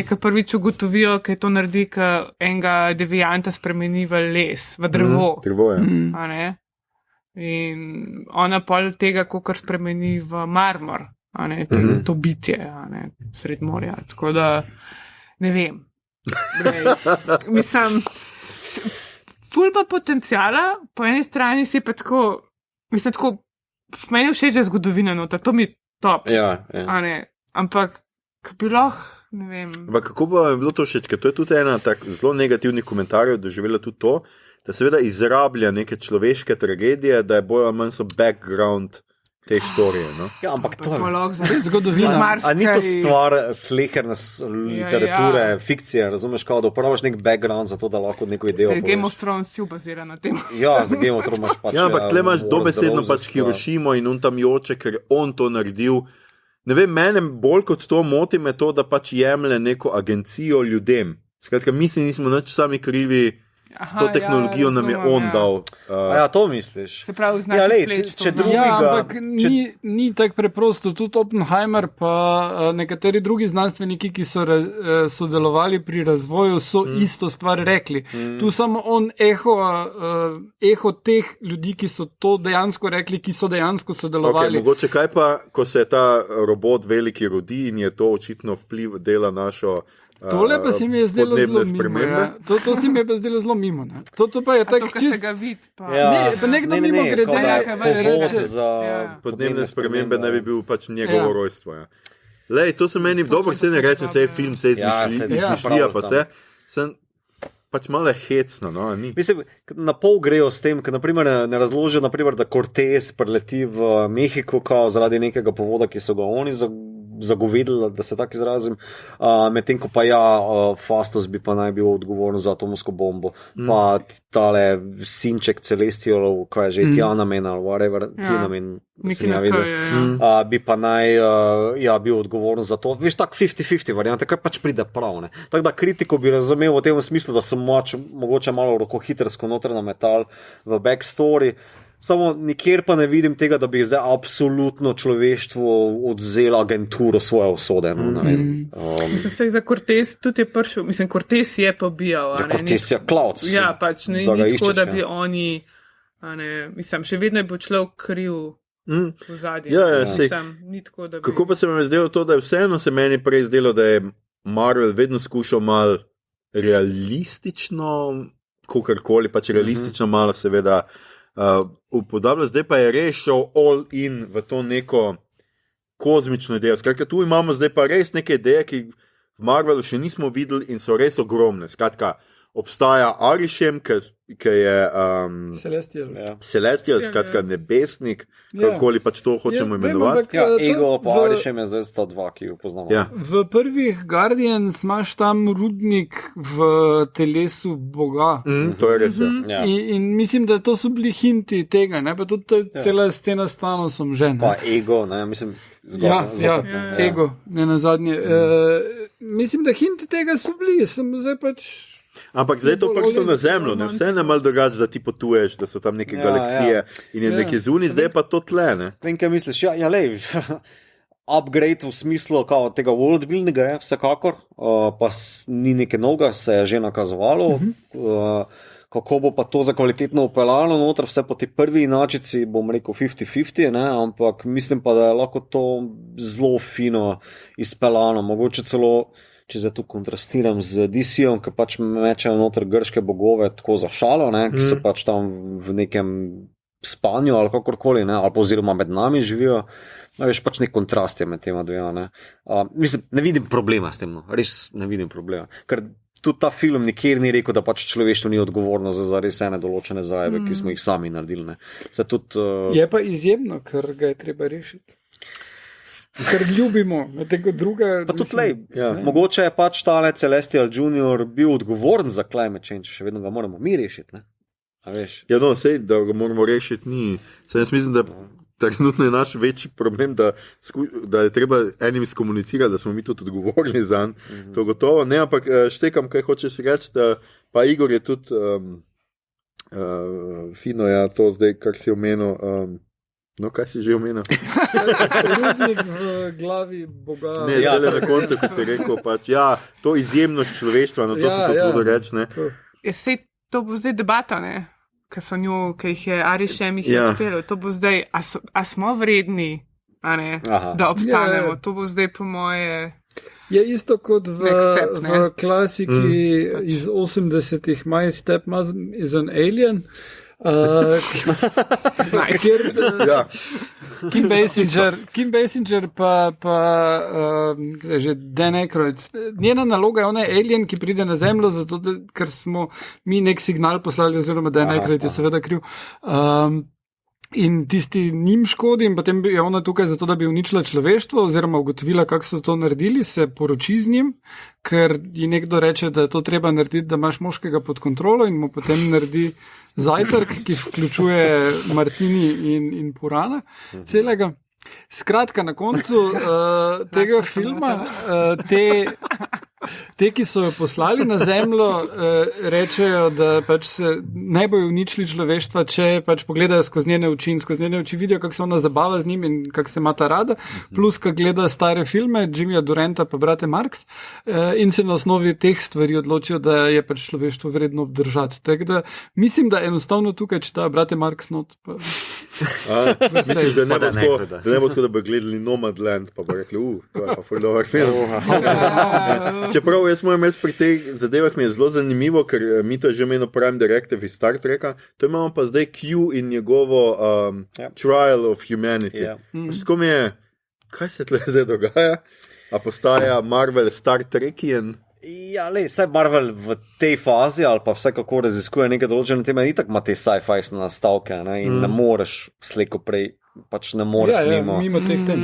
ki prvič ugotovijo, ki to naredi, ki enega devianta spremeni v les, v drevo. In ona pol tega, kakor spremeni v marmor, to bitje sred morja. Tako da, ne vem. Mislim, ful pa potencijala, po eni strani si pa tako, mislim, tako, meni všeč je zgodovina noter, to mi je top. Ampak, bi lahko, ne vem. Kako pa je bilo to všeč, ker to je tudi ena tak zelo negativnih komentarjev, doživela tudi to, da seveda izrablja neke človeške tragedije, da je bolj ali manj so background te storije. No? Ja, ampak to je zgodovina. A ni to stvar sleherne literature, fikcije, razumeš, kao, da uporabiš nek background za to, da lahko neko idejo poveš. Game of Thrones si bazira na tem. Ja, za Game of Thrones imaš pač. Ja, ampak tle imaš dobesedno pač Hirošimo in on tam joče, ker je on to naredil. Ne vem, mene bolj kot to moti me to, da pač jemlje neko agencijo ljudem. Skratka, mi si nismo nič sami krivi. To tehnologijo nam je on dal. To misliš. Se pravi, znaš če drugega... ampak ni tako preprosto. Tudi Oppenheimer pa nekateri drugi znanstveniki, ki so sodelovali pri razvoju, so isto stvar rekli. Tu samo on eho teh ljudi, ki so to dejansko rekli, ki so dejansko sodelovali. Mogoče kaj pa, ko se je ta robot veliki rodi in je to očitno vpliv dela našo tole pa se mi je zdelo zelo mimo. To se mi je pa zdelo zelo mimo. To pa je tako, ki se ga vidi. Pa nekdo mimo grede. Podnebne spremembe ne bi bil pač njegovo rojstvo. Lej, to se meni dobro, se ne reče, se je film, se je izmišljija, pa se. Sem pač malo hecno, no, ni. Mislim, na pol grejo s tem, ker naprimer ne razložijo, naprimer, da Cortez preleti v Mehiko, kao zaradi nekega povoda, ki so ga oni zagovedala, da se tako izrazim. Medtem ko pa Fastos bi pa naj bil odgovoren za atomsko bombo. Pa tale sinček Celestialov, kaj je že, Tianamen ali whatever, Tianamen, se ne vidi. Bi pa naj bil odgovoren za to. Veš, tak 50-50 variante, kaj pač pride prav. Ne? Tako da kritiko bi razumel v tem smislu, da sem mogoče malo rokohitrsko noter na metal v backstory. Samo nikjer pa ne vidim tega, da bi zdaj absolutno človeštvo odzelo agenturo svoje usode. Mislim, se za Cortez tudi je prišel, mislim, Cortez je pobijal. Cortez je Clouds. Ja, pač ni tako, da bi oni, mislim, še vedno je bil človek kriv v zadnji. Ni tako, da bi... Kako pa se vam je zdelo to, da je vseeno se meni prej zdelo, da je Marvel vedno skušal malo realistično, kakorkoli, pač realistično malo seveda upodabljati, zdaj pa je res šel all in v to neko kozmično idejo. Skratka, tu imamo zdaj pa res neke ideje, ki v Marvelu še nismo videli in so res ogromne. Skratka, obstaja Arishem, ki je Celestial, skratka nebesnik, kakorkoli pač to hočemo imenovati. Ego pa Arishem je zdaj 102, ki jo poznamo. V prvih Guardians imaš tam rudnik v telesu Boga. To je res. In mislim, da to so bili hinti tega, ne? Pa tudi cela scena s Thanosom že. Pa Ego, ne, mislim, zgodno. Ego, ne nazadnje. Mislim, da hinti tega so bili, sem zdaj pač... Ampak zdaj to pač so na Zemljo, ne? Vse ne malo drugače, da ti potuješ, da so tam neke galaksije in je nekaj zunaj, zdaj pa to tle, ne? Vem, kaj misliš, lej, upgrade v smislu kao tega worldbuildinga je vsekakor, pa ni nekaj novega, se je že nakazovalo, kako bo pa to za kvalitetno upeljano noter, vse po tej prvi inačici, bom rekel 50-50, ne? Ampak mislim pa, da je lahko to zelo fino izpeljano, mogoče celo če zdaj tu kontrastiram z DC-om, ki pač mečejo noter grške bogove tako za šalo, ne, ki so pač tam v nekem spanju ali kakorkoli, ne, ali pa oziroma med nami živijo. Veš, pač nek kontrast je med tema dvema. Ne. Mislim, ne vidim problema s tem, no. Res ne vidim problema. Ker tudi ta film nikjer ni rekel, da pač človeštvo ni odgovorno za res ene določene zajebe, ki smo jih sami naredili. Ne. Je pa izjemno, ker ga je treba rešiti. Ker ljubimo, tega druga... Pa tudi lej, mogoče je pač tale Celestial Junior bil odgovoren za climate change, še vedno ga moramo mi rešiti, ne? A veš? Ja, no, sej, da ga moramo rešiti ni. Sej, jaz mislim, da trenutno je naš večji problem, da je treba enim skomunicirati, da smo mi tudi odgovorni za to gotovo. Ne, ampak štekam, kaj hočeš reči, da pa Igor je tudi fino, ja, to zdaj, kar si omenil, no, kaj si že omenil? Rudnik v glavi Boga. Ne, zdaj na koncu si rekel, pač, to izjemnost človeštva, no to se to tudi reči, ne. Sej, to bo zdaj debata, ne, ki jih je Arishem jih je odpeljal, to bo zdaj, a smo vredni, a ne, da obstanemo, to bo zdaj po moje... Je isto kot v klasiki iz 80-ih, My Stepmother is an Alien, Kim Basinger pa že Dan Aykroyd. Njena naloga je, ona je alien, ki pride na Zemljo, zato ker smo mi nek signal poslali, oziroma Dan Aykroyd je seveda kriv. In tisti njim škodi, in potem je ona tukaj zato, da bi uničila človeštvo, oziroma ugotovila, kako so to naredili, se poroči z njim, ker ji nekdo reče, da je to treba narediti, da imaš moškega pod kontrolo, in mu potem naredi zajtrk, ki vključuje martini in purana celega. Skratka, na koncu tega filma te, ki so jo poslali na Zemljo, rečejo, da pač se ne bojo uničili človeštva, če pač pogledajo skozi njene oči in skozi njene oči vidijo, kako se ona zabava z njim in kako se imata rada, plus kako gleda stare filme, Jimmyja Duranta pa brate Marx, in se na osnovi teh stvari odločijo, da je pač človeštvo vredno obdržati. Tako da mislim, da enostavno tukaj čita brate Marx not. Mislim, da ne bo tako, da bo gledali Nomadland, pa bo rekli, to je pa ful dober film. Čeprav jaz moram reči, pri teh zadevah mi je zelo zanimivo, ker mi to je že imeno Prime Directive iz Star Treka, to imamo pa zdaj Q in njegovo Trial of Humanity. Tako mi je, kaj se tle zdaj dogaja? A postaja Marvel Star Trekian? Ja, lej, saj Marvel v tej fazi ali pa vsekako raziskuje nekaj določene teme, itak ima te sci-fi nastavke, ne, in ne moreš slejko prej pač ne moreš mimo teh tem.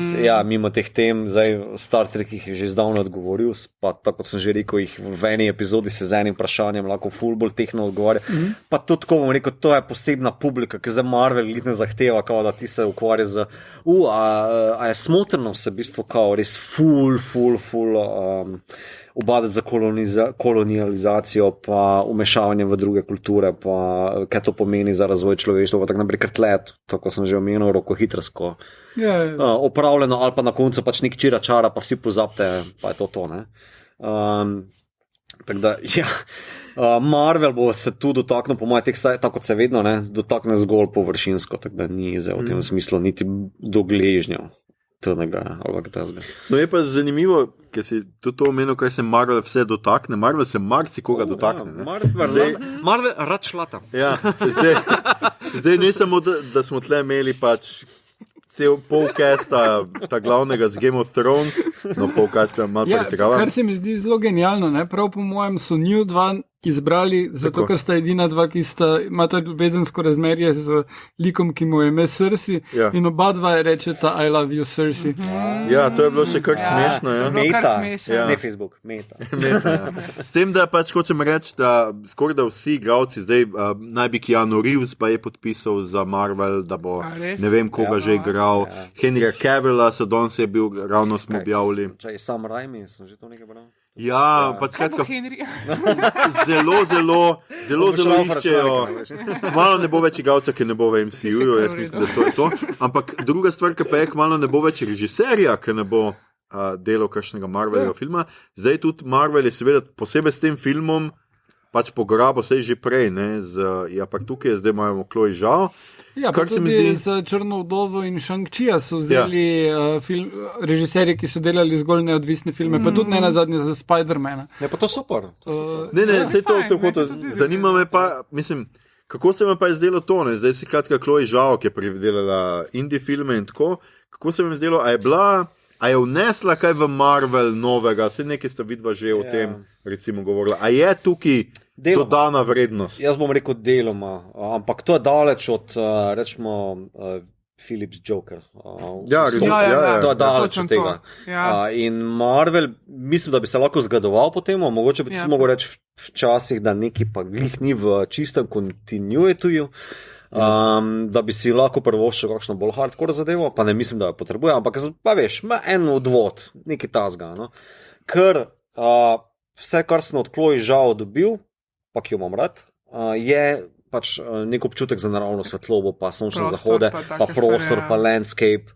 Mimo teh tem, zdaj Star Trek jih je že zdavno odgovoril, pa tako kot sem že rekel, jih v eni epizodi se z enim vprašanjem lahko fulbol tehno odgovarja. Pa to tako bom rekel, to je posebna publika, ki za Marvel ne zahteva, kao, da ti se ukvarja z a je smotrno se v bistvu kao res ful obadati za kolonializacijo, pa umešavanje v druge kulture, pa kaj to pomeni za razvoj človeštva, pa tako naprej, ker tle, tako sem že omenil, rokohitrsko opravljeno, ali pa na koncu pač nek čira-čara, pa vsi pozabite, pa je to, ne. Tako da, Marvel bo se tu dotaknil, po mojem, tako kot se vedno, ne, dotakne zgolj površinsko, tako da ni zdaj v tem smislu niti dogležnjev. No je pa zanimivo, ker si tudi to omenil, kaj se Marvel vse dotakne. Marvel se marsikoga dotakne. Marvel rad šlata. Ja, zdaj ne samo, da smo tle imeli pač cel polcasta, ta glavnega z Game of Thrones, no polcasta malo pretirava. Kar se mi zdi zelo genialno, ne? Prav po mojem so New 2 izbrali, zato ker sta edina dva, ki imata ljubezensko razmerje z likom, ki mu je ime Cersei, in oba dva rečeta I love you, Cersei. Ja, to je bilo še kar smešno. Meta, ne Facebook, meta. S tem, da pač hočem reči, da skoraj da vsi igralci, zdaj naj bi Keanu Reeves pa je podpisal za Marvel, da bo ne vem koga že igral. Henryja Cavilla so danes je bil, ravno smo objavili. Sam Raimi, sem že to nekaj bral. Ja, pa skratka, zelo iščejo. Malo ne bo več igralca, ki ne bo v MCU-ju, jaz mislim, da to je to. Ampak druga stvar, ki pa je, malo ne bo več režiserja, ki ne bo delal kakšnega Marvelovega filma. Zdaj tudi Marvel je seveda posebej s tem filmom pač pograbo se že prej, ne, pa tukaj zdaj imamo Chloe Zhao. Ja, pa tudi z Črno vdovo in Shang-Chija so vzeli režiserji, ki so delali zgolj neodvisne filme, pa tudi ne nazadnje za Spider-mana. Ne, pa to super. Ne, vse to se hoče. Zanima me pa, mislim, kako se vam pa je zdelo to, ne? Zdaj si kratka Chloe Zhao, ki je pridelala indie filme in tako, kako se vam je zdelo, a je vnesla kaj v Marvel novega, vse nekaj sta vidva že o tem, recimo, govorila, a je tukaj dodana vrednost? Jaz bom rekel deloma, ampak to je daleč od, rečemo, Philips Joker. To je daleč od tega. In Marvel, mislim, da bi se lahko zgledoval po temu, mogoče bi tudi mogel reči včasih, da neki pa glih ni v čistem continuityju, da bi si lahko prvoščil kakšno bolj hardcore zadevo, pa ne mislim, da jo potrebuje, ampak pa veš, ima en odvod, nekaj tazga, no? Ker vse, kar sem od Chloe Zhao dobil, pa ki jo imam rad, je pač nek občutek za naravno svetlobo, pa sončne zahode, pa prostor, pa landscape.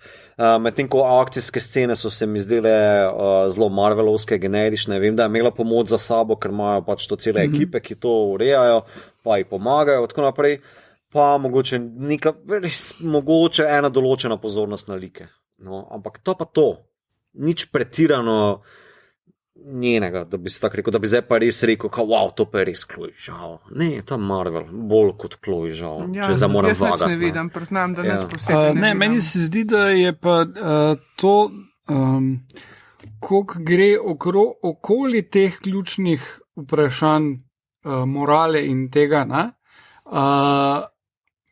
Medtem ko akcijske scene so se mi zdele zelo marvelovske, generične, vem, da je imela pomoč za sabo, ker imajo pač to cele ekipe, ki to urejajo, pa ji pomagajo, tako naprej. Pa mogoče ena določena pozornost na like. No, ampak to pa to. Nič pretirano njenega, da bi se tako rekel, da bi zdaj pa res rekel, wow, to pa je res Chloe Zhao. Ne, to je Marvel, bolj kot Chloe Zhao, če zdaj moram vagati. Jaz ne vidim, priznam, da nič posebej ne vidim. Meni se zdi, da je pa to, koliko gre okoli teh ključnih vprašanj morale in tega,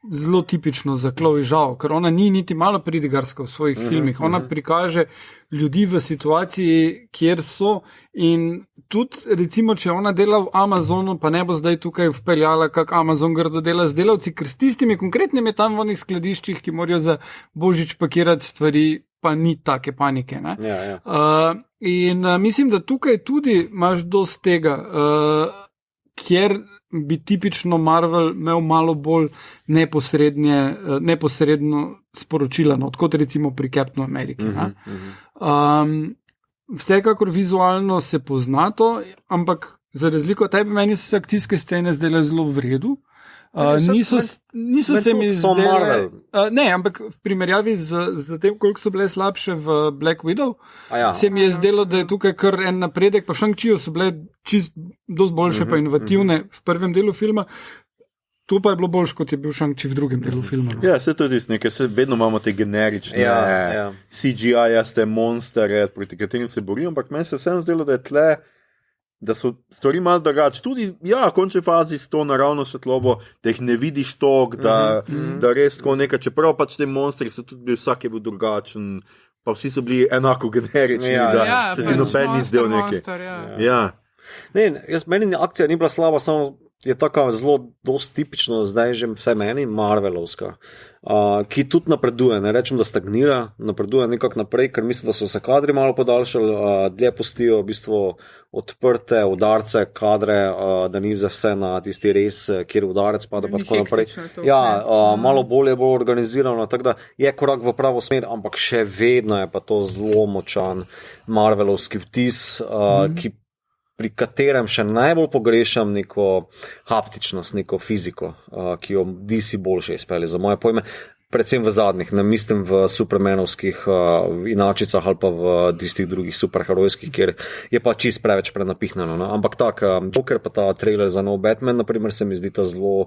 zelo tipično za Chloe Zhao, ker ona ni niti malo pridigarska v svojih filmih. Ona prikaže ljudi v situaciji, kjer so, in tudi, recimo, če ona dela v Amazonu, pa ne bo zdaj tukaj vpeljala, kak Amazon grdo dela z delavci, ker s tistimi konkretnimi tam v onih skladiščih, ki morajo za božič pakirati stvari, pa ni take panike. Ne? In mislim, da tukaj tudi imaš dosti tega, kjer bi tipično Marvel imel malo bolj neposredno sporočilo, kot recimo pri Captainu Ameriki. Vsekakor vizualno se pozna to, ampak za razliko od tebe, meni so se akcijske scene zdele zelo v redu. Niso se mi zdele, ne, ampak v primerjavi z tem, koliko so bile slabše v Black Widow, se mi je zdelo, da je tukaj kar en napredek, pa v Shang-Chiju so bile dosti boljše pa inovativne v prvem delu filma, to pa je bilo boljše, kot je bil Shang-Chi v drugem delu filma. Ja, se to je nekaj, vedno imamo te generične CGI-jaste monstere, proti katerim se borijo, ampak meni se vsem zdelo, da je tle da so stvari malo drugače. Tudi, ja, v končni fazi s to naravno svetlobo, da jih ne vidiš toliko, da res tako nekaj, čeprav pač te monstri so tudi bili, vsak je bil drugačen, pa vsi so bili enako generični, da se ti noben ni zdel nekaj. Ja. Ne, meni akcija ni bila slaba, samo je taka zelo dosti tipično, zdaj že vse meni, Marvelovska, ki tudi napreduje, ne rečem, da stagnira, napreduje nekako naprej, ker mislim, da so se kadri malo podaljšali, dlje pustijo v bistvu odprte udarce, kadre, da ni za vse na tisti res, kjer udarec pada pa tako naprej. Ja, malo bolje bo organizirano, tako da je korak v pravo smer, ampak še vedno je pa to zelo močan Marvelovski vtis, pri katerem še najbolj pogrešam neko haptičnost, neko fiziko, ki jo DC boljše izpelje za moje pojme, predvsem v zadnjih, ne mislim v supermanovskih inačicah ali pa v tistih drugih superherojskih, kjer je pa čist preveč prenapihnjeno. No? Ampak tak, Joker pa ta trailer za nov Batman, naprimer, se mi zdi ta zelo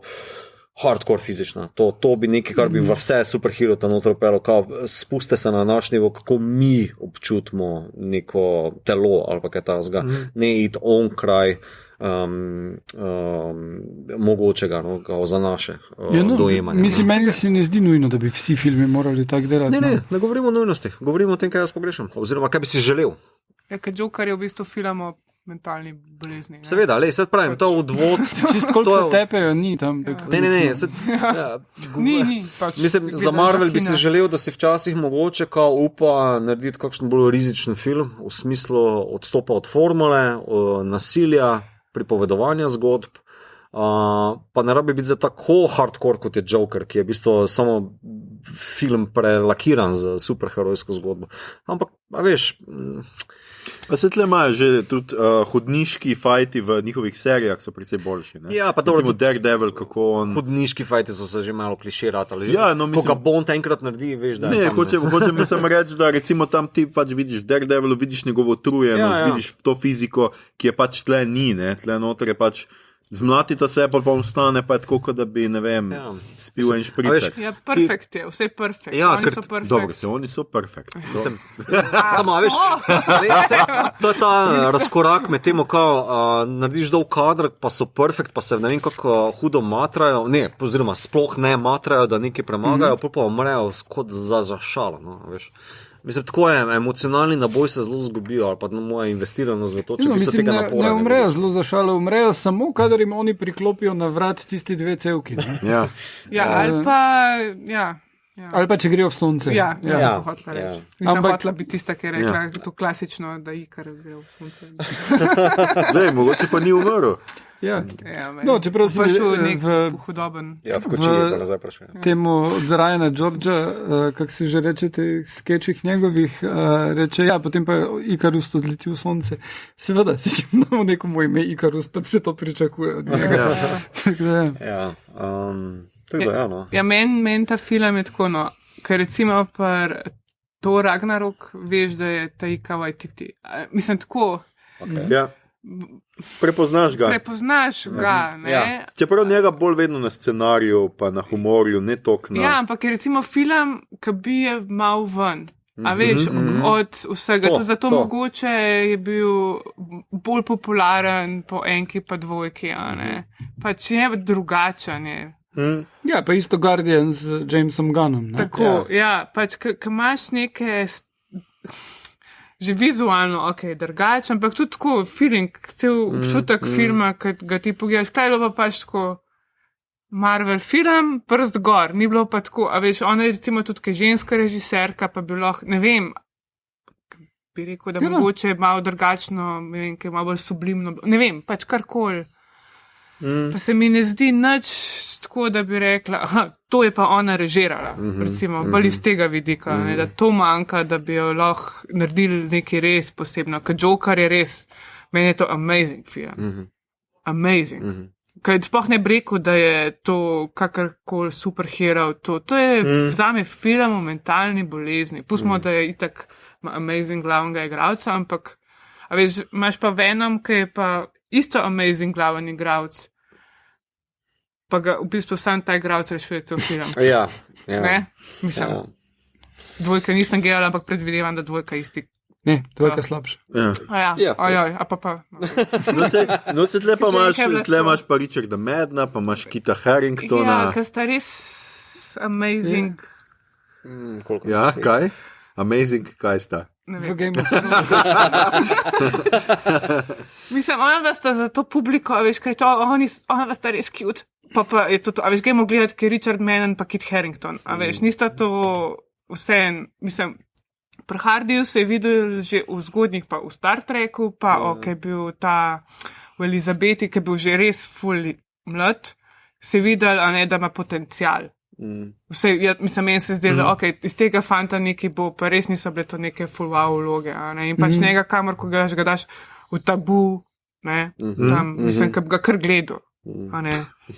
hardcore fizična. To bi nekaj, kar bi v vse superhero ta noter upelo, spuste se na naš nivo, kako mi občutimo neko telo ali pa kaj tazga, ne iti on kraj mogočega, no, za naše dojemanje. Mislim, meni se ne zdi nujno, da bi vsi filmi morali tako delati. Ne govorimo o nujnosti, govorimo o tem, kaj jaz pogrešam, oziroma kaj bi si želel. Ja, ker Joker je v bistvu film o mentalni bolezni. Ne? Seveda, le, sad pravim, to odvod. Čist koliko se tepejo, ni tam. Ne. Ni. Mislim, za Marvel bi si želel, da si včasih mogoče upa narediti kakšen bolj rizičen film, v smislu odstopa od formule, nasilja, pripovedovanja zgodb, pa ne rabi biti za tako hardcore, kot je Joker, ki je v bistvu samo film prelakiran z superherojsko zgodbo. Ampak, veš... Pa se tle imajo že tudi hodniški fajti v njihovih serijah so precej boljši. Ne? Ja, pa dobro, Daredevil, kako on... Hodniški fajti so se že malo kliširati. Ja, no, mislim... Ko ga Bond enkrat naredi, veš, da je tam... Ne, hočem samo reči, da recimo tam ti pač vidiš Daredevilu, vidiš njegovo utrujenost, vidiš to fiziko, ki je pač tle ni, ne? Tle noter je pač zmlatita se, pa vstane, pa je tako, da bi, ne vem, spil en špricek. Ja, perfekt je, vse je perfekt. Ja, oni so perfekt. Dobro, oni so perfekt. Samo, veš, to je ta razkorak med tem, kao narediš dolg kadr, pa so perfekt, pa se ne vem kako hudo matrajo, ne, oziroma sploh ne matrajo, da nekaj premagajo, pa umrejo kot za šalo, no, veš. Mislim, tako je, emocionalni naboj se zelo zgubijo, ali pa moja investiranost v to, če bi se tega napora. Ne umrejo zelo za šalo, umrejo samo, kadar jim oni priklopijo na vrat tisti dve cevki. Ali pa, ali pa če grejo v sonce. Ja. Sem hotla reči. Nisem hotla biti tista, ki je rekla, to klasično, da Ikar grejo v sonce. Dej, mogoče pa ni umrl. Ja. No, čeprav si hudoben. Ja, v kočiji pa nazaj prišel. Temu od Ryana Georgea, kak si že rečete, skečih njegovih, reče, ja, potem pa Ikarus odleti v sonce. Seveda, si čim damo nekomu ime Ikarus, pa se to pričakuje od njega. Ja, meni ta film je tako, no, ker recimo par to Ragnarok, veš, da je Taika Waititi. Mislim, tako. Ja. Prepoznaš ga. Ne? Ja. Čeprav njega bolj vedno na scenariju, pa na humorju, ne toliko na... Ja, ampak je recimo film, ki bi je mal ven. A veš, od vsega. Zato mogoče je bil bolj popularen po enki pa dvojki, a ne? Pač je drugačen je. Ja, pa isto Guardian z Jamesom Gunnom. Ne? Tako, pač, ko imaš neke... Že vizualno, drugače, ampak tudi tako, feeling, cel občutek filma, ki ga ti pogledaš, kaj je bilo pa pač tako Marvel film, prst gor, ni bilo pa tako, a veš, ona je recimo tudi kaj ženska režiserka, pa bi lahko, ne vem, bi rekel, da mogoče je malo drugačno, ne vem, kaj je malo bolj sublimno, ne vem, pač karkoli. Pa se mi ne zdi nič tako, da bi rekla, to je pa ona režirala, recimo, bolj iz tega vidika, ne, da to manjka, da bi jo lahko naredili nekaj res posebno, ker Joker je res, meni je to amazing film. Amazing. Kaj sploh ne bi rekel, da je to kakorkoli superhero, to je vzame film o mentalni bolezni. Pustimo, da je itak amazing glavnega igralca, ampak, a veš, imaš pa Venom, ki je pa isto amazing glavni igralec, pa ga v bistvu sam ta igralec rešuje cel film. Ja. Ne? Mislim, dvojka nisem gledala, ampak predvidevam, da dvojka isti Ne, dvojka slabša. Ja. Ja. A pa. No, se tle pa Ker se imaš, nekaj tle imaš pa Richarda Madna, pa imaš Kita Ja, Haringtona. ker sta res amazing. Ja, kaj? Amazing, kaj sta? Ne V vem. Game of Thrones. Mislim, ona sta za to publiko, a veš, kaj je to, ona sta res cute. Pa je to, a veš, gremo gledati, ker Richard Madden pa Kit Harington, a veš, nista to vse, mislim, pri Hardiju se je videl že v zgodnjih, pa v Star Treku, pa ki je bil ta v Elizabeti, ki je bil že res ful mlad, se je videl, a ne, da ima potencial. Vse, mislim, meni se zdi, da okay, iz tega fanta nekaj bo, pa res niso bile to neke full wow vloge, a ne, in pač njega kamor, ko ga daš v Tabu, ne, tam, mislim, ki bi ga kar gledal.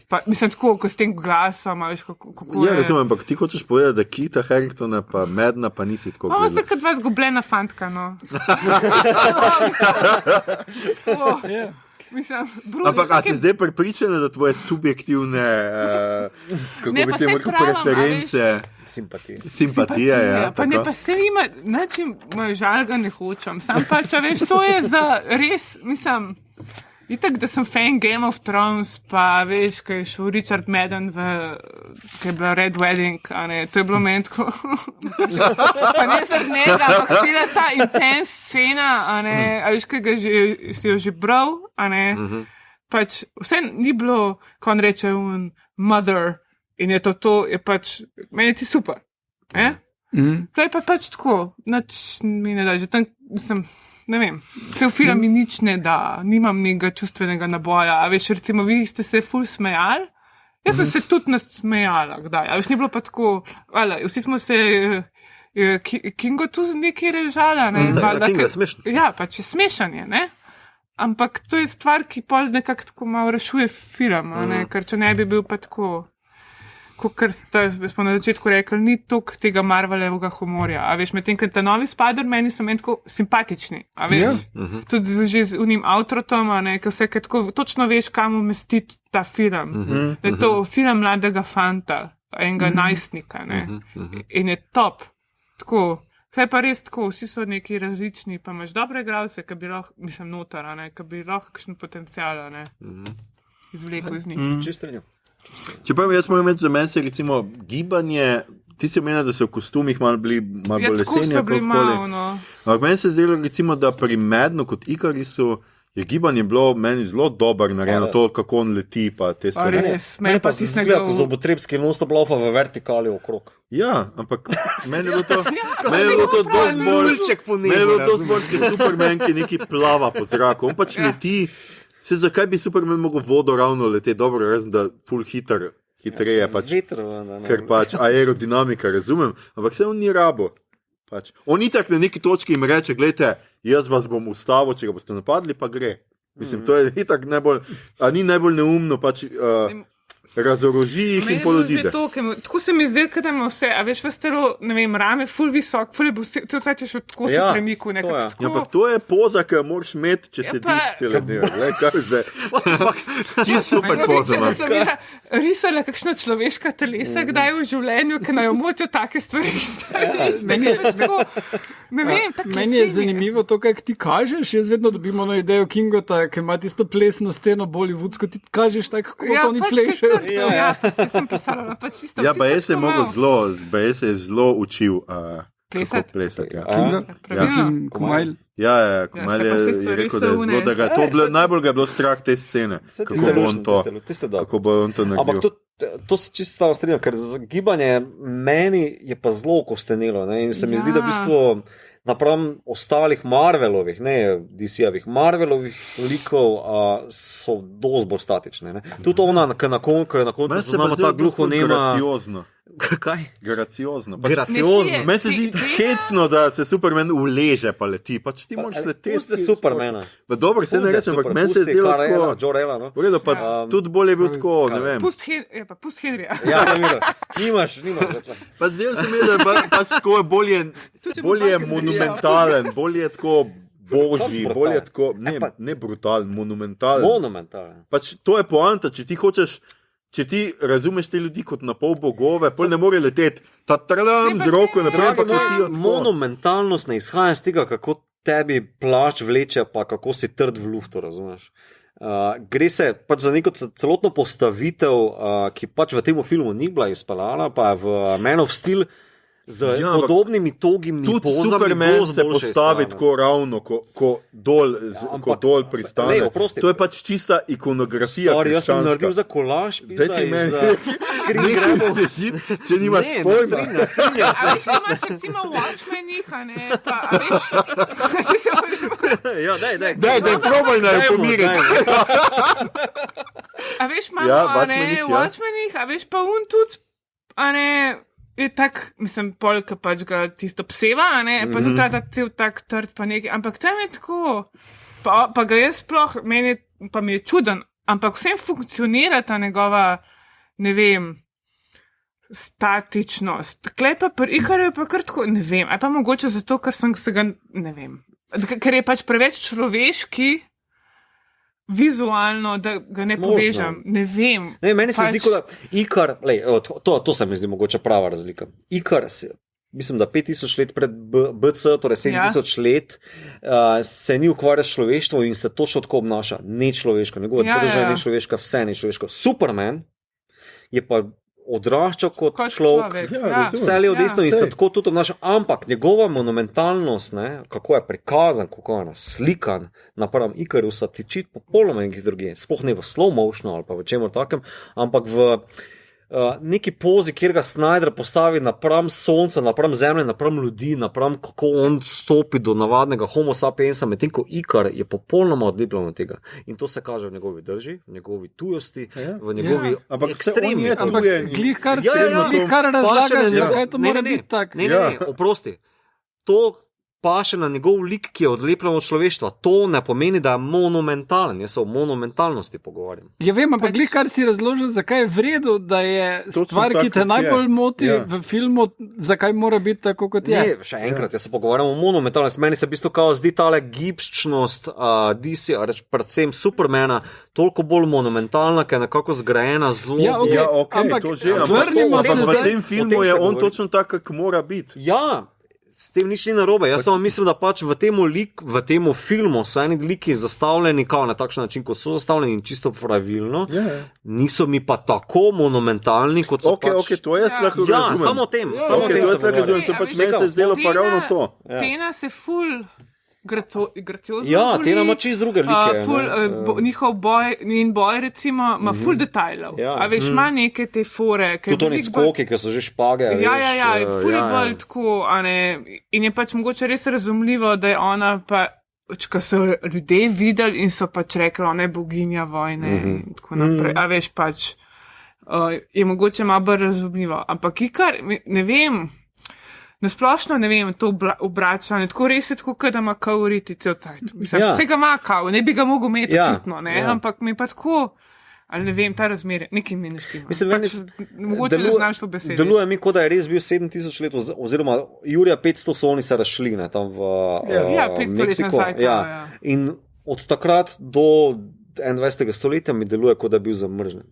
Pa, mislim, tako, ko s tem glasom, veš, kako Ja, razumem, ampak ti hočeš povedati, da Kita Haringtona pa Madna pa nisi tako Mama se gledal. kot vas gobljena fantka, no. Mislim, Ampak a si zdaj pripričana, da tvoje subjektivne, kako Ne, bi pa te saj rekel, pravim, a preference, Simpatije. simpatije, pa ne, tako. pa se nima, način moj žal ga ne hočem. Sam pa, če veš, to je za res, mislim, itak, da sem fan Game of Thrones, pa veš, kaj je šel Richard Madden ki je bila Red Wedding, a ne, to je bilo meni tako, pa ne zaradi njega, ampak cela ta intense scena, a ne, a veš, kaj ga si jo že bral, a ne, pač vse ni bilo, ko on reče, mother, in je to, je pač, meni ti super, to je pa pač tako, nič mi ne da, že tam, mislim, ne vem, cel film mi nič ne da, nimam nekega čustvenega naboja, a veš, recimo, vi ste se ful smejali, jaz sem se tudi nasmejala, kdaj, a veš, ni bilo pa tako, vsi smo se, Kingo tu nekaj režala, ne, Kingo je smešen. Ja, pač je smešanje, ne, ampak to je stvar, ki pol nekako tako malo rešuje film, ne, ker če ne bi bil pa tako, kot smo na začetku rekli, ni toliko tega Marvelovega humorja. A veš, medtem, ker ta novi Spider-Man so meni tako simpatični. A veš, tudi že z unim outrotom, ker vse, ker tako točno veš, kam umestiti ta film. Da je to film mladega fanta, enega najstnika, ne. In je top. Tako, kaj pa res tako, vsi so neki različni, pa imaš dobre igralce, ki bi lahko, mislim, noter, ki bi lahko kakšen potencial, izvlekel iz njih. Čistrenjo. Čeprav jaz moram reči, za meni se recimo gibanje, ti si omenila, da so v kostumih malo bolj tako leseni. so bili malo, no. Ampak meni se je zdelo recimo, da pri Madnu kot Ikarisu je gibanje bilo meni zelo dobro narejeno, to, kako on leti, pa te A stvari. res, meni pa tistega Zgleda, ko zobotrebski non-stop laufa v vertikali okrog. Ja, ampak meni je bilo to dosti bolj, Lulček po nebu, meni je bilo dosti razumem. bolj, ker Superman, ki neki plava po zraku, on pač leti. Se zakaj bi Superman mogel vodo ravno leteti? Dobro, razen da full hitreje pač, Veter, ker pač aerodinamika, razumem, ampak se on ni rabo. Pač. On itak na neki točki jim reče, gledajte, jaz vas bom ustavil, če ga boste napadli, pa gre. Mislim, to je itak najbolj, a ni najbolj neumno, pač razoroži jih in pol odide. Tako se mi zdi, da ima vse, a veš, vas telo, ne vem, rame, ful visok, ful je bo vse, to vse je še tako se premiku, nekako Ja, tako. ampak to je poza, ki jo moraš imeti, če Ja, sediš pa- cele dneve. Glej, kaj zdaj? Čisto super poza Da imaš. sem bila risala kakšna človeška telesa, kdaj v življenju, ki naj motijo take stvari. Meni je pač tako, ne vem, tako Meni je zanimivo to, kako ti kažeš. Jaz vedno dobim ono idejo Kingota, ki ima tisto plesno sceno bollywoodsko, ti kažeš tako, kako oni plešejo. Ja, sem pisala, pač čisto. Ja, vsi pa so jaz se je tako mogel malo. zelo učil Plesati? kako plesati. Ja. Kinga? Pravilno. Mislim, Kumail. Ja, Kumail se pa je vsi so rekel, da je risovne. zelo, da ga je to bilo, najbolj ga je bilo strah te scene, kako bo on to, kako bo on to Ampak naredil. to se čisto stavo strinjam, ker za gibanje meni je pa zelo kostenilo. Ne? In se mi zdi, da v bistvu napram ostalih Marvelovih, ne DC-javih, Marvelovih likov so dosti bolj statične. Ne? Tudi ona, ki na koncu Meni se pa poznamo zdi ta dosti gluhonema. graciozno. Kaj? Graciozno. Pač, Graciozno. meni se zdi hecno, da se Superman uleže pa leti. Pač ti moraš leteti. Pusti Supermana. Dobro, se ne rečem, ampak meni se je zdelo tako. Jorela, no? V redu, pa tudi bolje je bil tako, ne vem. Pust Henrija. Ja, ne vidim. Nimaš več. Pa zdaj se mi, da je pač tako je bolje monumentalen, bolje tako božji, Brutal. bolje tako, pa- ne brutalen, monumentalen. Monumentalno. Pač to je poanta, če ti hočeš, če ti razumeš te ljudi kot na pol bogove, pol ne more leteti, ta trdam Ne, pa z roko saj, naprej, dragi ampak moj, letijo tako. Monumentalnost ne izhaja iz tega, kako tebi plašč vleče, pa kako si trd v luftu, razumeš. Gre se pač za neko celotno postavitev, ki pač v tem filmu ni bila izpeljana, pa je v Man of Steel z podobnimi togimi pozami. Tudi Superman se postavi tako ravno, ko dol pristane. To je pač čista ikonografija. Jaz sem naredil za kolaž, če nimaš pojma. Imaš recimo Watchmenih, a ne, pa, a veš... Ja, daj, probaj naj pomiriti. A veš, imamo, a ne, Watchmenih, a veš, pa on tudi, a ne... Je tak, mislim, polka pač ga tisto pseva, ne, pa tudi ta cel tak trd pa nekaj, ampak tam je tako, pa ga jaz sploh, pa mi je čuden, ampak vsem funkcionira ta njegova, ne vem, statičnost. Klej pa pri Ikarju pa kar tako, ne vem, ali pa mogoče zato, ker sem se ga, ne vem, ker je pač preveč človeški, vizualno, da ga ne povežem. Ne vem. Ne, meni se zdi, da Ikar, to se mi zdi mogoče prava razlika. Ikar, mislim, da 5000 let pred BC, torej 7000 let, se ni ukvarjal s človeštvom in se točno tako obnaša. Nečloveško, njegova drža je nečloveška, vse nečloveško. Superman je pa odraščal kot človek, vse levo desno in se tako tudi obnaša, ampak njegova monumentalnost, ne, kako je prikazan, kako je naslikan napram Ikarusa, tiči popolnoma nekih drugih, sploh ne v slow motionu ali pa v čemu takem, ampak v neki pozi, kjer ga Snyder postavi napram sonca, napram zemlje, napram ljudi, napram kako on stopi do navadnega homo sapiensa, medtem ko Ikar je popolnoma odlepljen od tega. In to se kaže v njegovi drži, v njegovi tujosti, v njegovi ekstremi. Ampak glih kar razlagaš, zakaj to mora biti tak. Ne, oprosti. To paše na njegov lik, ki je odlepljen od človeštva. To ne pomeni, da je monumentalen. Jaz se o monumentalnosti pogovarjam. Ja vem, ampak glih kar si razložil, zakaj je v redu, da je stvar, ki te najbolj moti v filmu, zakaj mora biti tako, kot je. Ne, še enkrat, jaz se pogovarjam o monumentalnosti. Meni se v bistvu kao zdi tale gibčnost DC, predvsem Supermana, toliko bolj monumentalna, ker je nekako zgrajena zelo. Ampak to že, ampak v tem filmu je on točno tak, kak mora biti. Ja, s tem nič ni narobe. Jaz samo mislim, da pač v tem filmu so eni liki zastavljeni kao na takšen način, kot so zastavljeni in čisto pravilno. Niso mi pa tako monumentalni, kot so pač... Ok, to jaz lahko razumem. Ja, samo o tem. To jaz lahko razumem, se pač meni se zdelo pa ravno to. Tena se ful... graciozno. Ja, Tena ima čist druge like. Njihov boj, recimo, ima ful detajlov. A veš, ima neke te fore. Tudi oni skoki, ki so že špage. Ja, ful je bolj tako, a ne. In je pač mogoče res razumljivo, da je ona pa, ko so ljudje videli in so pač rekli, ona je boginja vojne in tako naprej. A veš, pač je mogoče malo bolj razumljivo. Ampak Ikar, ne vem, nasplošno, ne vem, to obračanje, tako res je tako, da ima kao uriti cel tajt. Mislim, vse ga ima kao, ne bi ga mogel imeti očitno, ne, ampak mi pa tako, ali ne vem, ta razmer, nekaj mi ne štima. Mislim, pač, mogoče ne znam šlo besede. Deluje mi, kot da je res bil 7000 let, oziroma Jurija 500 so oni se razšli, ne, tam v Meksiko. In od takrat do 21. stoletja mi deluje, kot da je bil zamržen.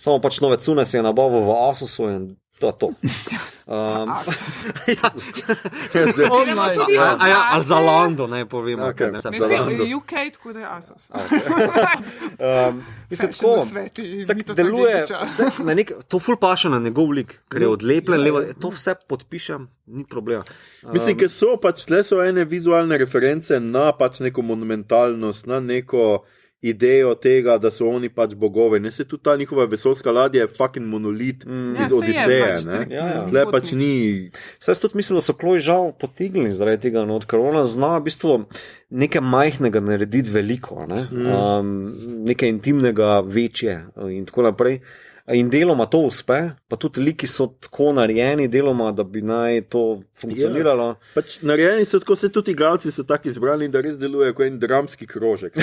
Samo pač nove cune si je nabavil v Asusu in to. A za Lando, ne povemo. Mislim, UK, tako da je Asus. Mislim, tako deluje, to ful paše na njegov lik, ker je odlepljen, levo, to vse podpišem, ni problema. Mislim, ker so pač, tle so ene vizualne reference na pač neko monumentalnost, na neko idejo tega, da so oni pač bogove. Ne se tudi ta njihova vesoljska ladja je fucking monolit iz Odiseje. Tle pač ni... Saj tudi mislim, da so Chloe žal potegnili zaradi tega, no, ker ona zna v bistvu nekaj majhnega narediti veliko, ne? Nekaj intimnega večje in tako naprej. In deloma to uspe, pa tudi liki so tako narejeni deloma, da bi naj to funkcioniralo. Pač narejeni so tako, se tudi igralci so tako izbrani, da res delujejo kot en dramski krožek.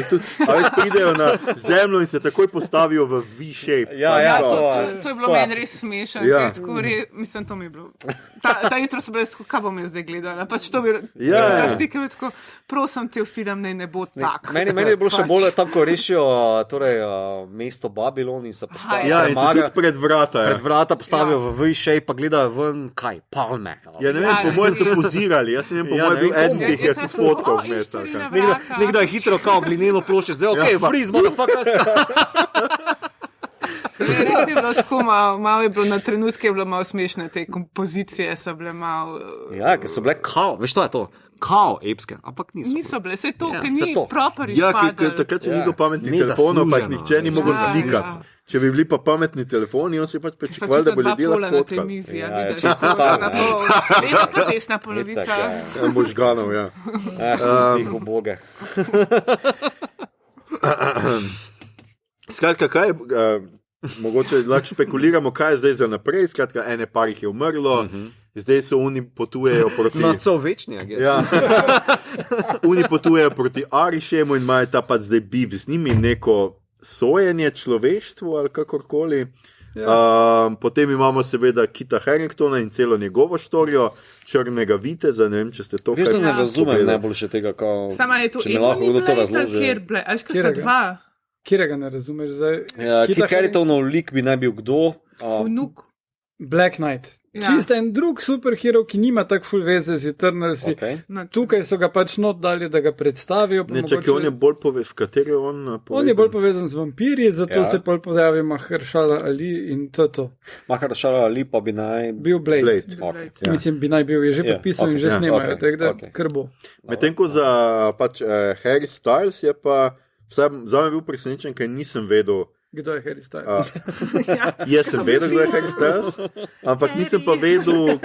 A res pridejo na zemljo in se takoj postavijo v V-shape. To je bilo meni res smešno. Mislim, to mi je bilo. Ta intro so bile tako, kaj bom jaz zdaj gledala. Pač to bi stike me tako, prosim, cel film ne bo tak. Meni je bilo še bolje tam, ko rešijo mesto Babilon in se postavijo. Tudi pred vrata. Pred vrata postavijo v V-shape, pa gledajo ven, kaj, palme. Ja, ne vem, po mojem so pozirali. Jaz ne vem, po mojem bil eden teh je tudi fotkov vmes. Nekdo je hitro kao glineno plošče, zdaj ok, freeze, motherfuckers. Res je bilo tako malo je bilo na trenutke je bilo malo smešne, te kompozicije so bile malo... Ja, ker so bile kao, veš to je to, kao epske, ampak niso. Niso bile, se to, Ja, ker se ni to. proper Ja, izpadel. takrat še ni bilo pametnih Ni telefonov, pa jih zasluženo. nihče ni mogel Ja, slikati. ja. Če bi bili pa pametni telefoni, on si pač pričakoval, da bo ljudje lahko na tej fotkali. mizi, Ja, ja, vidiš, čisto to tako, se na pol, leva pa desna polovica. Itak, ja. Ja, možganov, ja. Pusti jih v boge. Skratka, kaj je, mogoče lahko špekuliramo, kaj je zdaj za naprej. Skratka, ene par jih je umrlo, zdaj so oni potujejo proti... Not so večni, Ja. Oni potujejo proti Arišemu in imajo ta pač zdaj biv z njimi, neko sojenje človeštvu ali kakorkoli. Potem imamo seveda Kita Haringtona in celo njegovo štorijo, Črnega viteza, ne vem, če ste to Veš, da ne razumem povedali. najboljše tega, kao... Sama je to če mi lahko kdo to razloži. Kerble, až ko sta Katerega? dva, Kjerega ne razumeš zdaj? Ja, Kit Kit Haringtonov lik bi naj bil kdo? vnuk. Black Knight. Ja. Čist en drug superhero, ki nima tako full veze z Eternalsi. Okay. Tukaj so ga pač not dali, da ga predstavijo. pa Ne, čakaj, on je bolj v kateri je on povezan? On je bolj povezan z vampirji, zato Ja. se bolj pojavi Mahershala Ali in to. Mahershala Ali pa bi naj... Bil Blade. Blade. Okay. Ja. Mislim, bi naj bil, je že Ja, podpisan in okay, že ja, snemajo, okay, tako da okay. kar bo. Medtem ko za pač, Harry Styles je pa, vsaj za me bil presenečen, ker nisem vedel, Kdo je Harry Styles? jaz sem vedel, kdo je Harry Styles, ampak nisem pa vedel,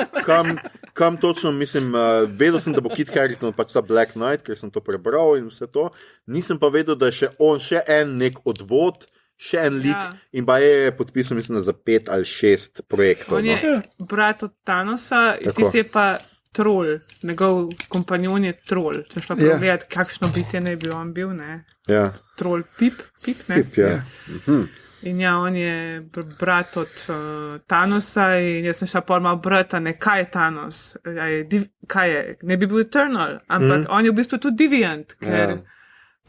kam točno, mislim, vedel sem, da bo Kit Harington pač ta Black Knight, ker sem to prebral in vse to, nisem pa vedel, da je še on, še en nek odvod, še en lik Ja. in pa je podpisal, mislim, za 5 ali 6 projektov. On je brat od Thanosa, Tako. tisti je pa trol, njegov kompanjon je trol. Če šla Ja. pogledat, kakšno bitje naj bi on bil, ne? Ja, Trol Pip, ne? tip, ja. In ja, on je brat od Thanosa in jaz sem šla pol malo brata, ne, kaj je Thanos, kaj je, ne bi bil Eternal, ampak on je v bistvu tudi Deviant, ker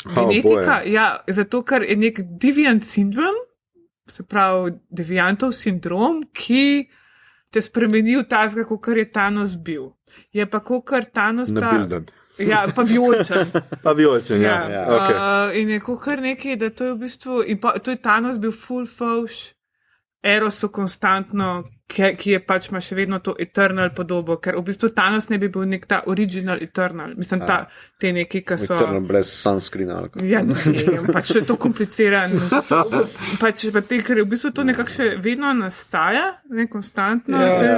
genetika, zato ker je nek Deviant sindrom, se pravi Deviantov sindrom, ki te spremeni v tazga, kot je Thanos bil. Je pa kot Thanos ta... Nabilden. Ja, pa vijoličen. Pa vijoličen, ja. Ja, Okay. in je kar nekaj, da to je v bistvu, in pa, to je Thanos bil full fauš, Erosu konstantno, ki je pač ima še vedno to Eternal podobo, ker v bistvu Thanos ne bi bil nek ta original Eternal, mislim, te neki, ki so... Eternal brez sunscreena. Ali kaj. Ja, ne vem, pač je to kompliciran. Pač pa te, ker v bistvu to nekako še vedno nastaja, ne konstantno, se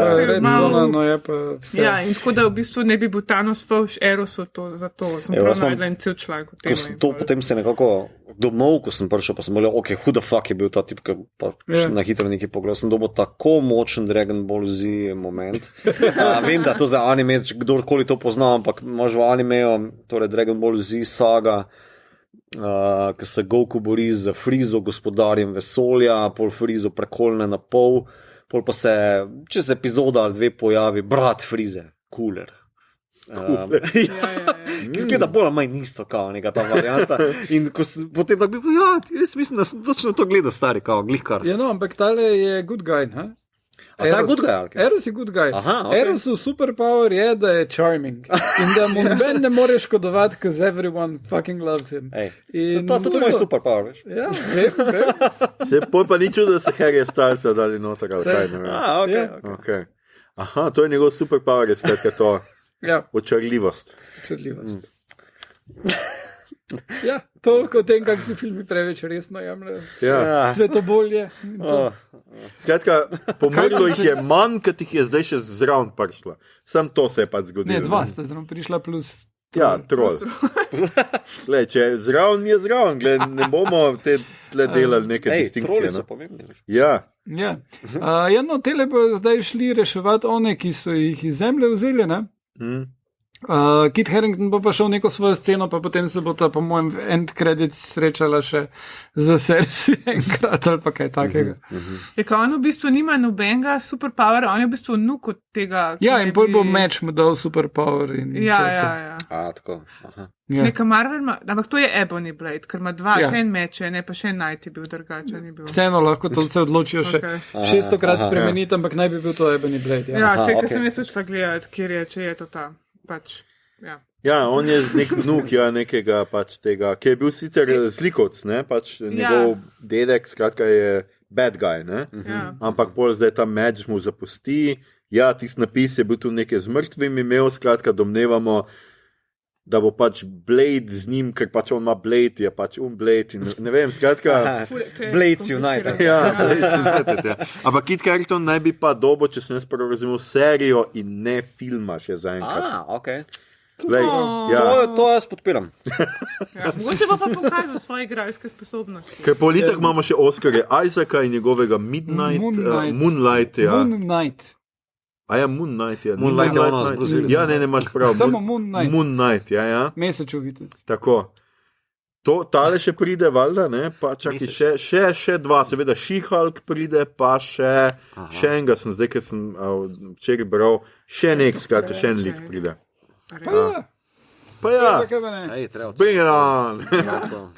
malo... No, je pa vse. Ja, in tako da v bistvu ne bi bil Thanos fauš Erosu to, zato sem prav najdla en cel članek o tem. Ko sem to potem se nekako domov, ko sem prišel, pa sem bolel, ok, who the fuck je bil ta tip, ki pa na hitro nekaj pogledal. Sem dobil tako močen Dragon Ball Z moment. Vem, da to za anime, kdorkoli to pozna, ampak imaš v animeju, torej Dragon Ball Z saga, ki se Goku bori z Frizo, gospodarjem vesolja, pol Frizo prekolne na pol, pol pa se čez epizoda ali dve pojavi brat Frize, Cooler. Zgleda bolj ali manj isto, kao neka ta varianta. In potem tako bi bil, ja, jaz mislim, da sem točno to gledal, stari, kao glihkar. Ja, no, ampak tale je good guy, ha? A ta je good guy, ali kaj? Eros je good guy. Aha, ok. Erosov superpower je, da je charming. In da mu noben ne more škodovati, because everyone fucking loves him. Ej, In to je tudi moj superpower, veš? Ja, vem. Se pol pa ni čudo, da se Harry Stylesa dali noter, ali kaj ne vem. Ok, Ja. ok. Okay. Aha, to je njegov superpower, je skratka to Ja, očarljivost. čudljivost. Ja, toliko o tem, kako se filmi preveč resno jemljajo. Ja. Svetobolje. in to. Skratka, pomrlo jih je manj, kot jih je zdaj še zraven prišla. Sam to se je pač zgodilo. Ne, dva sta zraven prišla plus. Ja, trol. Glej, če je zraven, gled, ne bomo tle delali neke Ej, distinkcije. troli so No? pomembni, veš. Ja, Ja, ja no, tele bo zdaj šli reševati one, ki so jih iz zemlje vzeli, ne? Kit Harington bo pa šel neko svojo sceno, pa potem se bo ta, po mojem, end credits srečala še za Cersei enkrat ali pa kaj takega. Je, ko on v bistvu nima nobenega superpower, on je v bistvu vnuk od tega. Ja, in pol bo meč mu dal superpower. Ja. Tako. Aha. Ja. Neka Marvel ima, ampak to je Ebony Blade, ker ima dva, Ja. še en meč, ne pa še en Knight je bil drugačen. ni bil. Vseeno lahko to se odločijo še Okay. 600-krat spremeniti, ampak naj bi bil to Ebony Blade. Ja. Ja, Aha, vse, ker okej. sem jaz odšla gledati, kjer je, če je to ta. Pač, ja. Ja, on je nek vnuk, ja, nekega pač tega, ki je bil sicer zlikovc, ne, pač njegov dedek, skratka je bad guy, ne, Ja. ampak pol zdaj ta meč mu zapusti, ja, tisti napis je bil tu nekaj z mrtvim imel, skratka domnevamo, da bo pač Blade z njim, ker pač on ima Blade, je pač Blade in ne vem, skratka. Blades United. Ja, Blade United, ja. Ampak Kit Harington naj bi pa dobo, če sem jaz prav razumel, serijo in ne filma še zaenkrat. Okay. Glej, ja. To jaz podpiram. Ja. Mogoče bo pa pokazal svoje igralske sposobnosti. Ker po letih imamo še Oscarja Isaaca in njegovega Moonlight. Ja. Moon Knight. A ja, Moonlight je. Moonlight je ono z Bruce Willisom. Ja, ne, imaš prav. Samo Moon Knight. Moonlight, ja. Mesečev vitez. Tako. Tale še pride, valjda, ne? Pa čakaj, še dva, seveda She-Hulk pride, pa še enega sem zdaj, ker sem včeraj bral, še nek, skratka, še en lik pride. Pa ja, Ej, treba bring it on. to.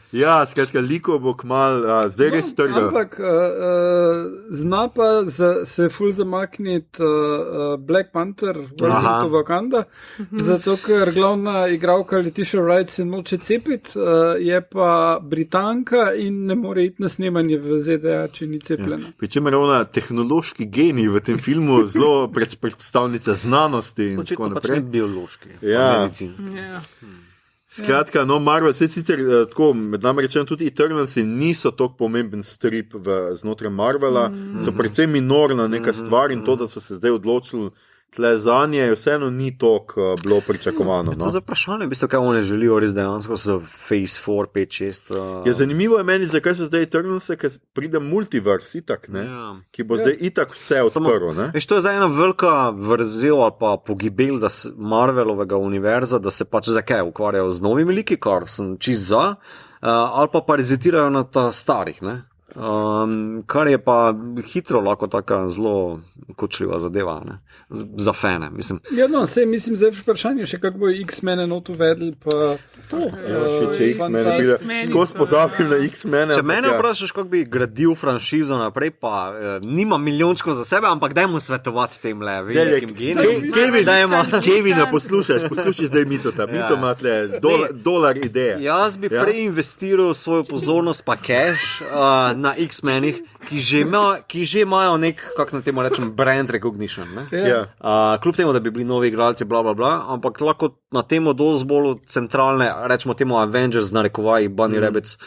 Ja, skratka, liko bo kmal, zdaj res trga. Ampak zna pa se ful zamakniti Black Panther, Welcome to Wakanda, zato ker glavna igralka Letitia Wright se noče cepiti, je pa Britanka in ne more iti na snemanje v ZDA, če ni cepljena. Pričemer ona tehnološki genij v tem filmu, zelo predstavnica znanosti in Očitno tako pač ne naprej. biološki. Ja. Medicin. Ja. Skratka, no, Marvel, se sicer tako, med nami rečeno, tudi Eternalsi niso tako pomemben strip znotraj Marvela, so predvsem minorna neka stvar in to, da so se zdaj odločili tle zanje, vseeno ni tako bilo pričakovano. To No? je vprašanje, v bistvu, kaj oni želijo res dejansko z Phase 4, 5, 6. Ja, zanimivo je meni, zakaj so zdaj Eternalsi, ker pride multiverse, itak, ne? Ja. Ki bo zdaj itak vse odprl, ne? Veš, to je zdaj ena velika vrzel ali pa pogibel Marvelovega univerza, da se pač zakaj ukvarjajo z novimi liki, kar sem čist za, ali pa parazitirajo na ta starih, ne? Kar je pa hitro lahko taka zelo kočljiva zadeva, ne? Za fane, mislim. Ja, no, mislim, zdaj vprašanje še, kako bo X-mene not uvedli, pa to. Ja, še X-mene pride, X-meni skozi so- pozabim na X-mene. Če mene ja. vprašaš, kako bi gradil franšizo naprej, pa nima milijončkov za sebe, ampak dajmo svetovati tem le, velikim genijem. Kevin, poslušaj zdaj Mitota. Mito ima tle dolar ideje. Jaz bi prej investiral svojo pozornost pa cash na X-menih, ki že imajo nek, kako na temu rečem, brand recognition. Ne? Ja. Kljub temu, da bi bili novi igralci, bla, bla, bla, ampak lahko na temo dosti bolj centralne, rečemo temu Avengers, narekovaj, Bunny Rabbits,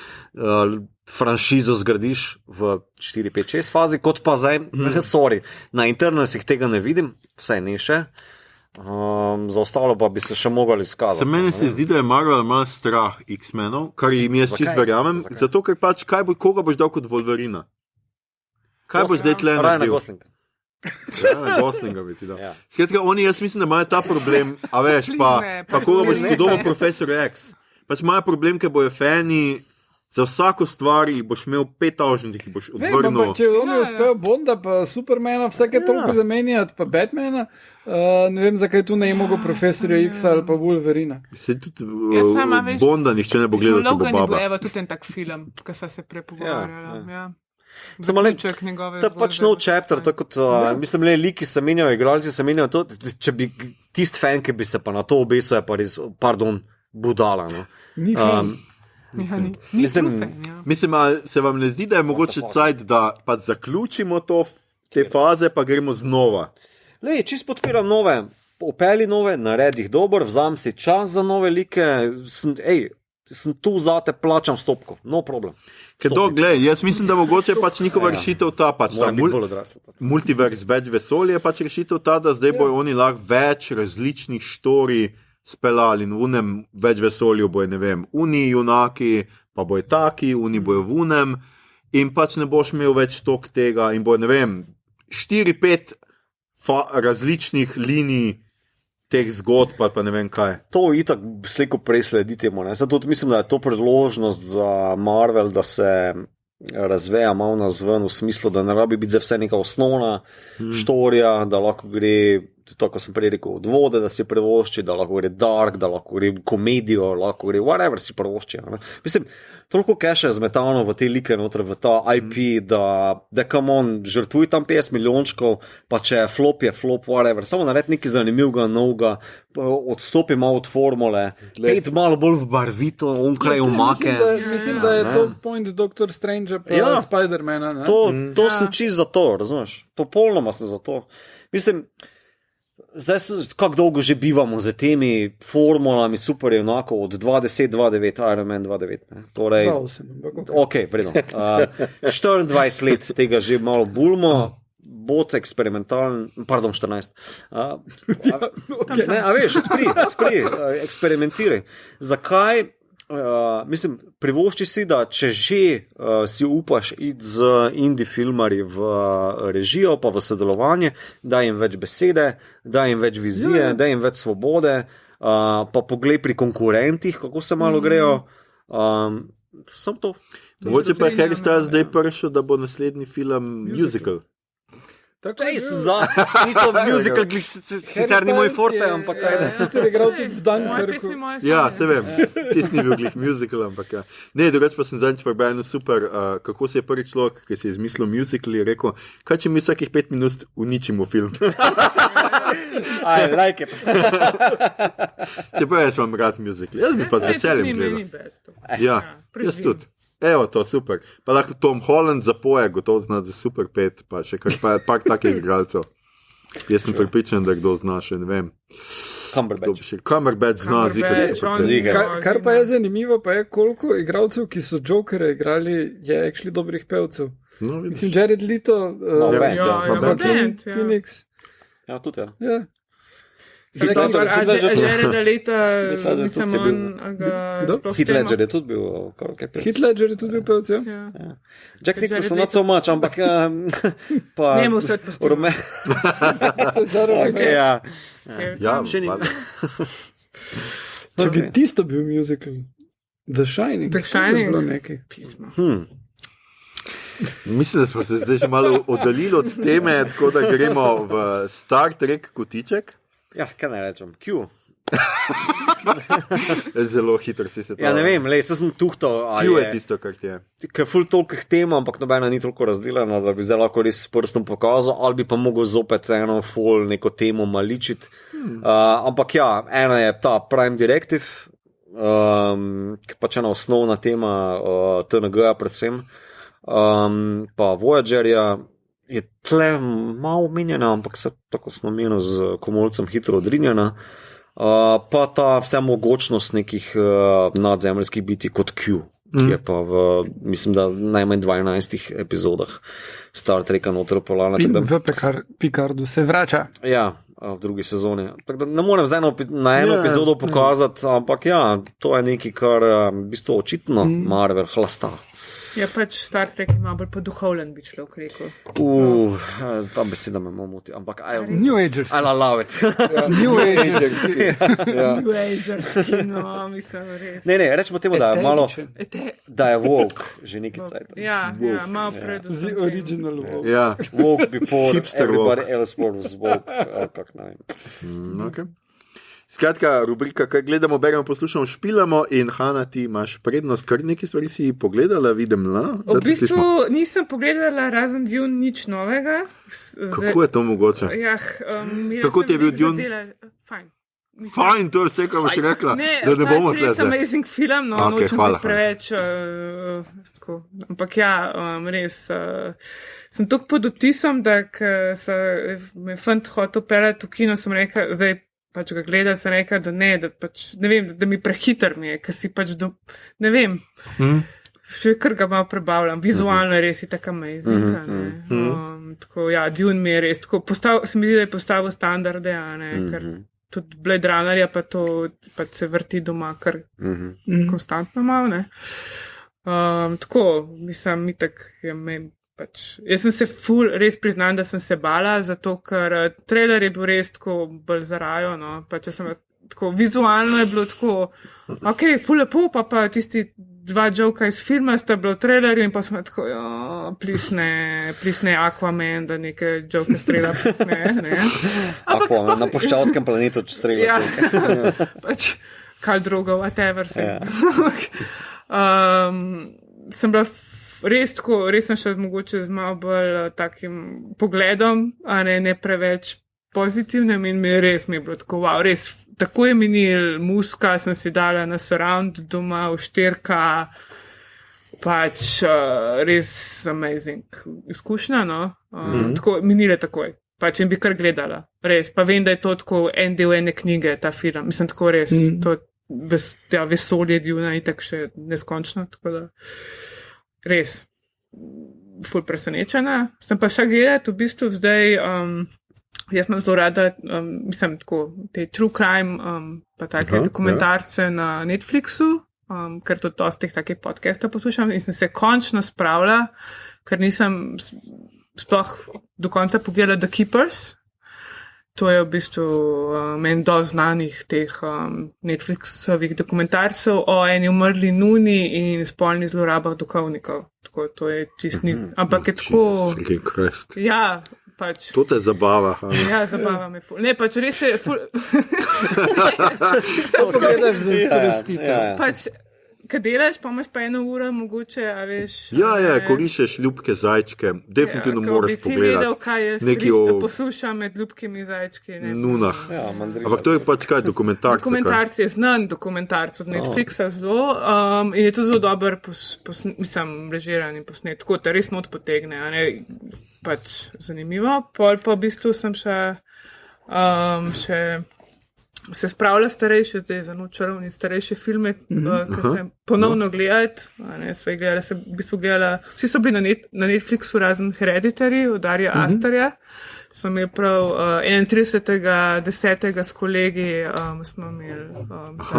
franšizo zgradiš v 4, 5, 6 fazi, kot pa zdaj, sorry, na Eternalsih tega ne vidim, vsaj ne še. Za ostalo pa bi se še mogli izkazati. Se meni se zdi, da je Marvel malo strah X-menov, kar jim jaz čist verjamem, zato ker pač koga boš dal kot Wolverina? Kaj boš zdaj tle Ryan naredil? Gosling. Goslinga bi ti dal. Ja. Skratka, oni, jaz mislim, da imajo ta problem, a veš, pa koga boš podobno Profesor X. Pač imajo problem, ker bojo fani, za vsako stvar jih boš imel 5000, ki boš Vem, odvrnil. ampak če oni uspejo Bonda, pa Supermana, vsake toliko zamenjati, pa Batmana, ne vem, zakaj tu ne je mogel Profesorja X ali pa Wolverina. Se tudi Jaz sama, veš, Bonda nihče ne bo gledal, če bo Logan je bil baba. evo tudi en tak film, ki sva se prepogovarjala. Ja. Samo le, Zaključek njegove to je pač zgodbe. nov chapter, tako kot, mislim, le liki se menjajo, igralci se menjajo, to, če bi tist fan, ki bi se pa na to obesil, je pa res, pardon, budala, no. Ni film. Ja, ni Mislim- true fan, ja. Mislim, a se vam ne zdi, da je mogoče cajt, da pač zaključimo te faze, pa gremo znova? Lej, čist podpiram nove, opeli nove, naredi jih dober, vzam si čas za nove like, sem tu zate, plačam stopko, no problem. Ker to, glej, jaz mislim, da mogoče pač njihova rešitev ta, pač ta Moram biti bolj odrasla. multiverse, več vesolja je pač rešitev ta, da zdaj bojo oni lahko več različnih štorij speljali in v unem več vesolju bojo, ne vem, uni junaki, pa bojo taki, uni bojo v unem in pač ne boš imel več tok tega in bojo, ne vem, 4-5 različnih linij teh zgodb, pa ne vem kaj. To itak slejko prej sledi temu. Zato mislim, da je to priložnost za Marvel, da se razveja malo nazven, v smislu, da ne rabi biti za vse neka osnovna štorija, da lahko gre, tako sem prej rekel, od vode, da si prevošči, da lahko gre dark, da lahko gre komedijo, lahko gre whatever si prevošči. Mislim, toliko keša je zmetano v te like noter, v ta IP, da come on, žrtvuj tam 50 milijončkov, pa če je flop, whatever. Samo naredi nekaj zanimivega, novega, odstopi malo od formule, pet malo bolj barvito, onkraj umake. Mislim, da je to point Doctor Strange pa Spider-mana. Ne? To sem čist za to, razumeš? Popolnoma sem za to. Mislim, zdaj kako dolgo že bivamo z temi formulami super enako od 2010-2009, Iron Man 2009. Torej, ok, vredno. 24 let tega že malo bulmo, bot eksperimentalen, pardon, 14. Ne, a veš, odpri, eksperimentiraj. Zakaj? Mislim, privošči si, da če že si upaš iti z indie filmarji v režijo, pa v sodelovanje, daj jim več besede, daj jim več vizije, daj jim več svobode, pa poglej pri konkurentih, kako se malo grejo. Sam to. Mogoče pa je Harry Styles zdaj prišel, da bo naslednji film musical. Tako je, nisem musical, sicer ni moj forte, ampak kaj da. Sicer je igral tudi v Dunkirku. Ja, se vem, tisti ni bil glih musical, ampak ja. Ne, drugač pa sem zadnjič prebral eno super, kako se je prvi človek, ki si je izmislil musical, je rekel, kaj če mi vsakih 5 minut uničimo film. I like it. Čeprav jaz imam rad musical, jaz bi pa z veseljem gledal. Ja, jaz tudi. Evo to, super. Pa lahko Tom Holland zapoje, gotovo zna za super 5, pa še kar pak takih igralcev. Jaz sem pripričan, da kdo zna še, ne vem. Cumberbatch zna, zigar. Kar pa je zanimivo, pa je koliko igralcev, ki so Jokera igrali, je actually dobrih pevcev. No, mislim, Jared Leto, Phoenix. Ja, tudi ja. Ja. Jareda Leta, mislim, Heath Ledger je tudi bil. Heath Ledger je tudi bil pevc, ja. Jack Nicholson not so much, ampak pa... Njemu svet postupno. Ja, še ni. Če bi tisto bil musical, The Shining. The Shining. Bilo nekaj. Pismo. Mislim, da smo se zdaj že malo oddaljili od teme, tako da gremo v Star Trek kotiček. Ja, kaj naj rečem? Q. Zelo hitro si se to... Ja, ne vem, se sem tuhto. Q je tisto, kar ti je. Ker ful tolikih tem, ampak nobena ni toliko razdeljena, da bi zdaj lahko res s prstom pokazal, ali bi pa mogel zopet eno ful neko temo maličiti. Ampak ja, ena je ta Prime Directive, ki pač ena osnovna tema TNG-ja predvsem, pa Voyagerja, je tle malo omenjena, ampak se tako sem omenil z komolcem hitro odrinjena, pa ta vse mogočnost nekih nadzemljskih biti kot Q, ki je pa v, mislim, da najmanj 12 epizodah Star Treka noter polana. V Picardu se vrača. Ja, v drugi sezoni. Tako da ne morem zdaj na eno epizodo pokazati, ampak ja, to je nekaj, kar v bistvu očitno Marvel hlasta. Ja, pač Star Trek ima bolj poduhovljen, bi človek rekel. Ta beseda me moti, ampak New Agers. I'll allow it. New Agers. New Agers, no, mislim, res. Ne, rečemo temu, da je malo, da je woke, že nekaj cajta. Ja, malo predvsem. The original woke. Ja. Woke before everybody woke. else was woke. Kak ne vem. Okay. Skratka, rubrika, kaj gledamo, beremo, poslušamo, špilamo in Hanna, ti imaš prednost, kar nekaj stvari si pogledala, vidim, V bistvu nisem pogledala razen Dune nič novega. Kako je to mogoče? Kako ti je bil Dune? Fajn, to je vse, kar boš rekla, da ne bomo tle. Res amazing film, nočem biti preveč, ampak ja, res, sem tako pod vtisom, da me fant hotel pelati v kino, sem rekel, zdaj pač ga gledati, sem rekel, da ne, da pač, ne vem, da mi prehiter mi je, ker si pač, ne vem, še kar ga malo prebavljam, vizualno je res tako amazing, tako, ja, Dune mi je res, tako, se mi zdi, da je postavil standarde, ker tudi Blade Runnerja pa to pač se vrti doma, kar konstantno malo, ne. Tako, mislim, itak je pač, jaz sem se res priznam, da sem se bala, zato ker trailer je bil res tako bolj zarajo, no, pa če sem tako vizualno je bilo tako, ok, ful lepo, pa tisti 2 joka iz filma sta bila v trailerju in pa smo tako, plisne Aquaman, da neke joke strela plisne, ne. Aquaman na puščavskem planetu, če strela Ja, joke. pač, kal drogo, whatever se. Sem bila res tako, res sem še mogoče z malo bolj takim pogledom, a ne preveč pozitivnem in mi je bilo tako, wow, res, tako je minil, muska sem si dala na surround doma v 4K, pač res amazing izkušnja, no, tako minile takoj, pač in bi kar gledala, res, pa vem, da je to tako en del ene knjige, ta film, mislim tako res, to vesolje Duna in tako še neskončno, tako da res, ful presenečena, sem pa še gledati v bistvu zdaj, jaz imam zelo rada, mislim, tako, te true crime, pa take dokumentarce na Netflixu, ker tudi dosti takih podcastov poslušam in sem se končno spravila, ker nisem sploh do konca pogledala The Keepers. To je v bistvu meni dosti znanih teh Netflixovih dokumentarcev o eni umrli nuni in spolnih zlorabah duhovnikov. Tako, to je čist ni, ampak je tako... Ja, pač. To te zabava. Ja, zabava me ful. Ne, pač res je ful... Pogledaš za izkoristitev. Pač, kad delaš, pa imaš pa 1 uro mogoče, a veš... Ja, koriščeš ljubke zajčke, definitivno moraš pogledati. Ti vedel, kaj jaz resno poslušam med ljubkimi zajčki. Nunah. Ampak to je pač kaj, dokumentarc? Dokumentarc je znan, dokumentarc od Netflixa zelo in je to zelo dober, mislim, režiran in posnet, tako da res not potegne, a ne, pač zanimivo. Pol pa v bistvu sem še se spravila starejše, zdaj za nočarovni starejše filme, ki sem ponovno gledati, sva gledala, sem v bistvu gledala, vsi so bili na Netflixu razen Hereditary od Arya Astarja, sem je prav 31.10. s kolegi, smo imeli...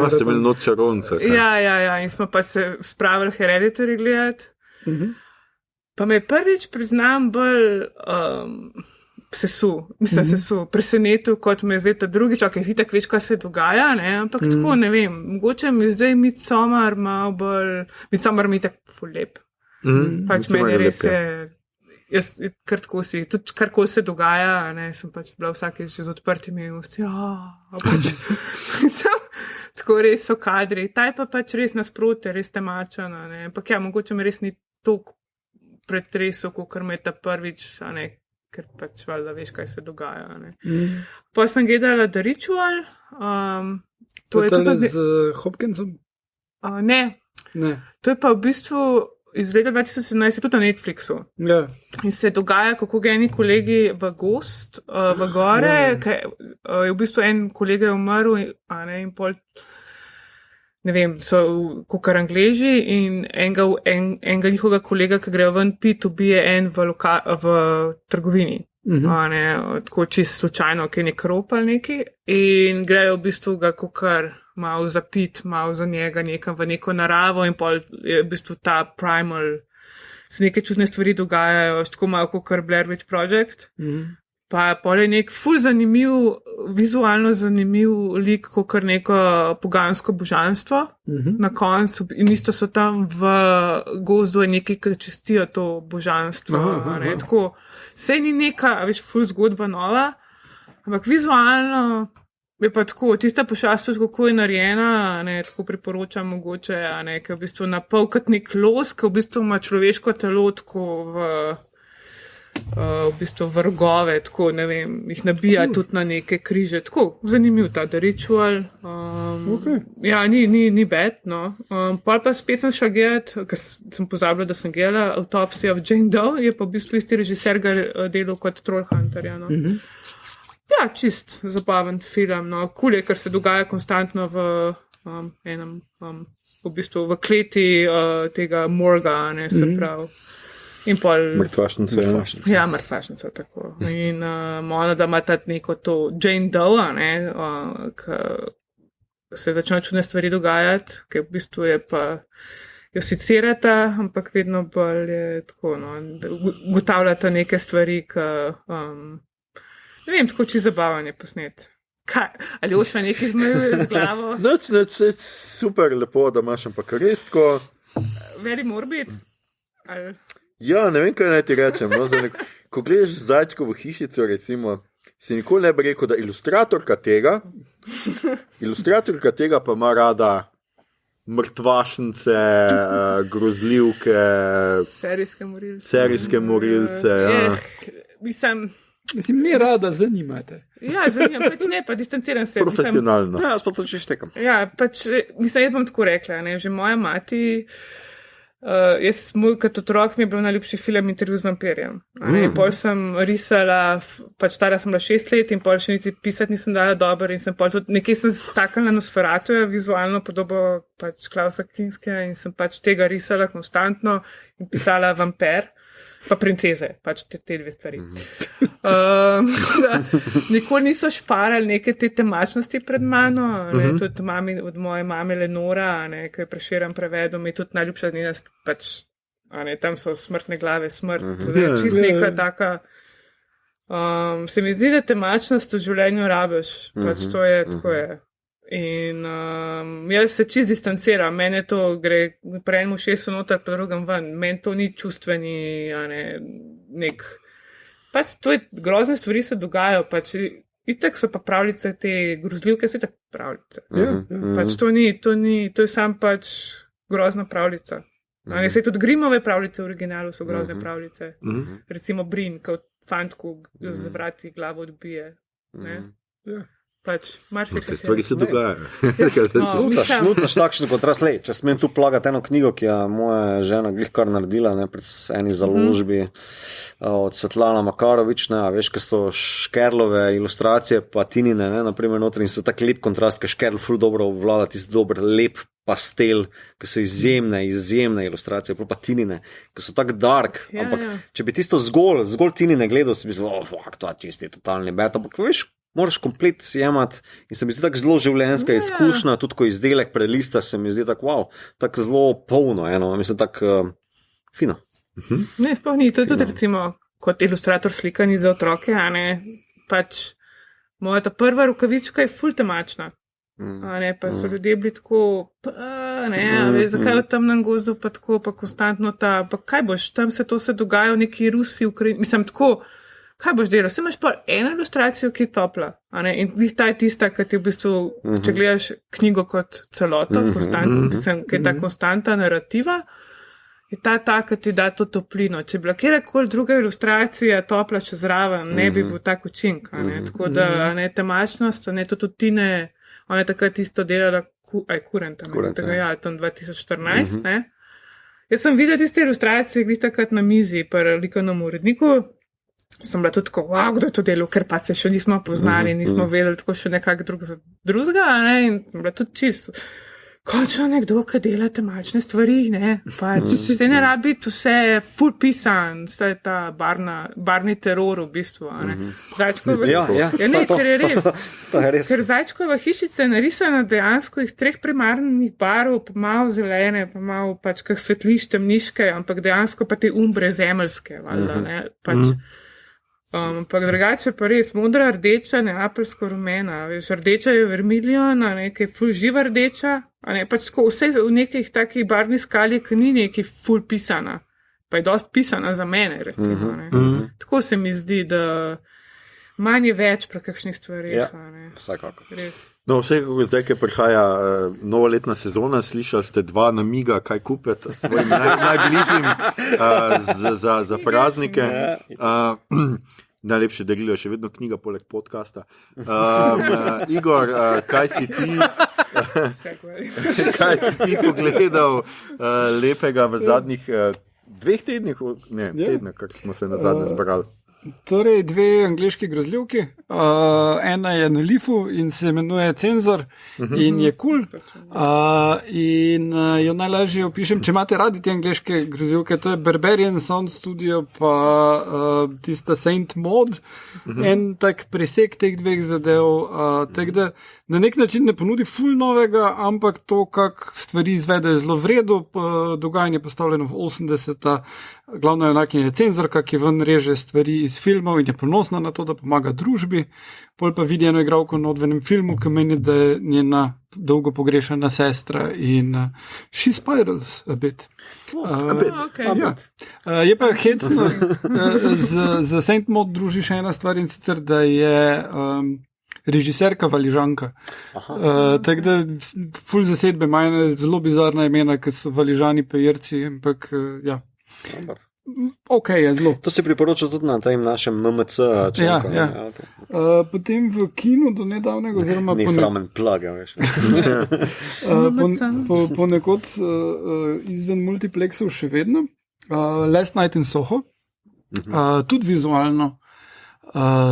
ste imeli nočarovnice. Ja, in smo pa se spravili Hereditary gledati. Pa me prvič priznam bolj... sesu, presenetil, kot me je zdaj ta drugič, ok, ti tako veš, kaj se dogaja, ne, ampak tako, ne vem, mogoče mi zdaj Midsommar malo bolj, Midsommar mi je tako ful lep. Pač meni res je, jaz kar tako si, tudi karkoli se dogaja, ne, sem pač bila vsakeč z odprtimi usti, pač, tako res so kadri, ta je pa pač res nasprotje, res temačena, ne, ampak ja, mogoče me res ni toliko pretresel, kot me je ta prvič, a ne, ker pač valjda veš, kaj se dogaja. Pa sem gledala The Ritual. To je tudi z Hopkinsom? Ne. To je pa v bistvu iz leta 2017 tudi na Netflixu. Ja. In se dogaja, kako ga eni kolegi v gost, v gore, je v bistvu en kolega je umrl, a ne, in pol, ne vem, so kakor Angleži in enega njihovega kolega, ki grejo ven pit, ubije en v trgovini. Ne, tako čisto slučajno, ki je nek rop ali neki. In grejo v bistvu ga kakor malo zapit, malo za njega nekam v neko naravo in pol je v bistvu ta primal, se neke čudne stvari dogajajo, tako malo kakor Blair Witch Project. Pa pol je nek ful zanimiv, vizualno zanimiv lik, kakor neko pogansko božanstvo na koncu. In isto so tam v gozdu je neki, ki čestijo to božanstvo. Tako, sej ni neka, veš, ful zgodba nova, ampak vizualno je pa tako, tista pošast, kako je narejena, ne, tako priporočam mogoče, ne, ki je v bistvu napol kot nek los, ki v bistvu ima človeško telo tako v bistvu vrgove, tako, ne vem, jih nabija tudi na neke križe, tako, zanimiv ta The Ritual. Ja, ni bad, no. Pol pa spet sem šla gledati, ker sem pozabila, da sem gledala Autopsy of Jane Doe, je pa v bistvu isti režiser ga delal kot Trollhunterja, no. Ja, čist zabaven film, no. Cool je, ker se dogaja konstantno v enem, v bistvu v kleti tega morga, ne, se pravi. In pol... Mrtvašnica. Ja, mrtvašnica, tako. In ona, da ima tudi neko to Jane Doe, ne, ki se začne čudne stvari dogajati, ker v bistvu je pa jo secirata, ampak vedno bolj je tako, no, da ugotavljata neke stvari, ki, ne vem, tako čisto zabavanje posnet. Kaj? Ali Oša nekaj zmajuje z glavo? Je super lepo, da imaš, ampak res tako. Very morbid? Ali... Ja, ne vem, kaj naj ti rečem. No, ko gledaš Zajčkovo hišico, recimo, si nikoli ne bi rekel, da ilustratorka tega pa ima rada mrtvašnice, grozljivke, serijske morilce. Ja. Mislim, ne rada, zanimate. Ja, zanimam, pač ne, pa distanciram se. Profesionalno. Ja, sploh to če štekam. Ja, pač, mislim, jaz bom tako rekla, ne, že moja mati, moj kot otrok mi je bil najljubši film Intervju z vampirjem. Pol sem risala, pač stara sem bila 6 let in pol še niti pisati nisem dala dobro in sem pol tudi, nekje sem stakala Nosferatuja, vizualno podobo pač Klausa Kinskega in sem pač tega risala konstantno in pisala vampir. Pa princeze, pač te dve stvari. Nikoli niso šparali neke te temačnosti pred mano, tudi od moje mame Lenora, ki je Prešeren prevedel, mi je tudi najljubša njena, pač, tam so smrtne glave, smrt, čist neka taka. Se mi zdi, da temačnost v življenju rabiš, pač to je, tako je. In jaz se čist distanciram, meni to gre pre enemu šestu noter, pa drugem ven, meni to ni čustveni, nek, pač to je, grozne stvari se dogajajo, pač itak so pa pravljice, te grozljivke so itak pravljice. Pač to je sam pač grozna pravljica. Se tudi Grimmove pravljice v originalu so grozne pravljice. Recimo Brin, kot fantku z vrati glavo odbije. Pač, te stvari se dogajajo. Šnucaš takšen kontrast. Če smem tu plagati eno knjigo, ki je moja žena glih kar naredila, pred eni založbi od Svetlana Makarovič, veš, kaj so Škerlove ilustracije, pa Tinine, naprimer notri, in so tak lep kontrast, ker Škerl ful dobro obvlada tisti dober, lep pastel, ki so izjemne ilustracije, pa Tinine, ki so tak dark, ampak če bi tisto zgolj Tinine gledal, si bi zelo, to je čisti totalni bet, ampak veš, moraš komplet jemati in se mi zdi tako zelo življenjska izkušnja, tudi ko izdelek prelistaš, se mi zdi tako, wow, tako zelo polno, mislim, tako fino. Ne, sploh ni, to je tudi recimo kot ilustrator slikanic za otroke, pač moja ta prva rokavička je ful temačna, pa so ljudje bili tako, zakaj v temnem gozdu pa tako, pa konstantno ta, pa kaj boš, tam se dogaja v neki Rusi, Ukrajini, mislim tako, kaj boš delal? Se imaš pa eno ilustracijo, ki je topla, in ta je tista, ki ti v bistvu, če gledaš knjigo kot celoto, ki je ta konstanta narativa, je ta, ki ti da to toplino. Če bi bila kjerkoli druga ilustracija topla čez zraven, ne bi bil tak učink. Tako da temačnost, to tudi Tine, ona je takrat isto delala, Kurent, tam 2014. Jaz sem videla tiste ilustracije, glih takrat na mizi, pri likovnem uredniku, sem bila tudi tako, kdo je to delal, ker pa se še nismo poznali, nismo vedeli tako še nekak drugega, in bila tudi čisto. Končno nekdo, ki dela temačne stvari, pač se ne rabi vse ful pisan, vse ta barni teror v bistvu, Zajčkova, ker je res. Ker Zajčkova hišica je narisana dejansko iz 3 primarnih barv, pa malo zelene, pa malo pač kak svetliš temniške, ampak dejansko pa te umbre zemeljske, valjda, pač. Ampak drugače pa res, modra rdeča, neapelsko rumena, veš, rdeča je vermilion, nekaj ful živa rdeča, pač vse v nekih takih barvnih skali, ki ni nekaj ful pisana, pa je dost pisana za mene, recimo, Tako se mi zdi, da manj je več pri kakšnih stvarih, Vsekako. Res. No, vsekako zdaj, ki prihaja novoletna sezona, slišali ste 2 namiga, kaj kupiti svojim najbližjim za praznike. Najlepše darilo je še vedno knjiga poleg podcasta. Igor, kaj si ti pogledal lepega v zadnjih 2 tednih? Ne, tedna, kar smo se na zadnje zbrali. Torej, 2 angleški grozljivki. ena je na Lifu in se imenuje Cenzor in je kul. In jo najlažje opišem, če imate radi te angleške grozilke, to je Barbarian Sound Studio pa tista Saint Maud, en tak presek teh dveh zadev, tako da na nek način ne ponudi ful novega, ampak to, kak stvari izvede, je zelo vredo, dogajanje je postavljeno v 80-ta, glavna junakinja je cenzorka, ki ven reže stvari iz filmov in je ponosna na to, da pomaga družbi, pol pa vidi eno igralko na odvenem filmu, ki meni, da je njena dolgo pogrešana sestra in she spirals a bit. Je pa hecno, z Saint Maud druži še ena stvar in sicer, da je režiserka Valižanka. Tako da ful zasedbe imajo zelo bizarna imena, ki so Valižani pejerci, ampak ja. Ok, je zelo. To se priporoča tudi na tem našem MMC članku. Ja. Okay. Potem v kinu do nedavnega, oziroma ni sramen plug, veš. Ponekod izven multiplexov še vedno. Last Night in Soho, tudi vizualno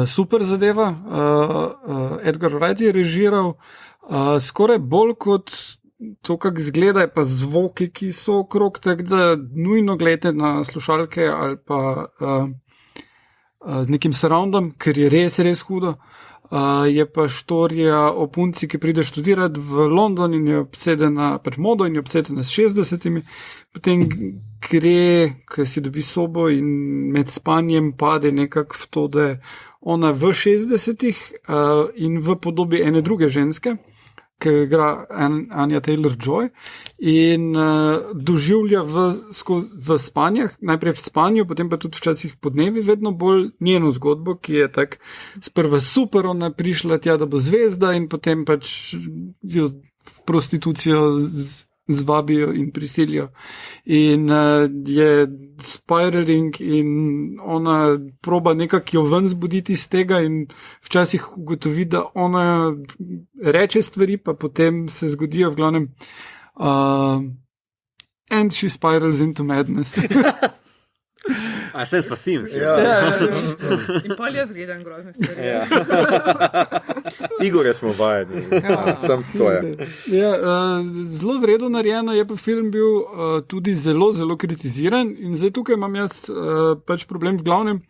super zadeva. Edgar Wright je režiral, skoraj bolj kot to, kako izgleda, je pa zvoki, ki so okrog, tako da nujno gledate na slušalke ali pa z nekim surroundom, ker je res, res hudo. Je pa štorija o punci, ki pride študirati v London in je obsedena pač modo in je obsedena s 60-imi. Potem gre, ker si dobi sobo in med spanjem pade nekako v to, da je ona v 60-ih in v podobi ene druge ženske, ki igra Anya Taylor-Joy in doživlja v spanjah, najprej v spanju, potem pa tudi včasih podnevi vedno bolj njeno zgodbo, ki je tak sprva super, ona prišla tja, da bo zvezda in potem pač jo v prostitucijo zvabijo in prisilijo. In je spiraling in ona proba nekako jo ven zbuditi iz tega in včasih ugotovi, da ona reče stvari, pa potem se zgodijo v glavnem and she spirals into madness. I sense the theme. In pol jaz gledam grozne stvari. Igore smo vajeni, sam stoja. Zelo vredno narejeno je pa film bil tudi zelo, zelo kritiziran in zdaj tukaj imam jaz pač problem v glavnem.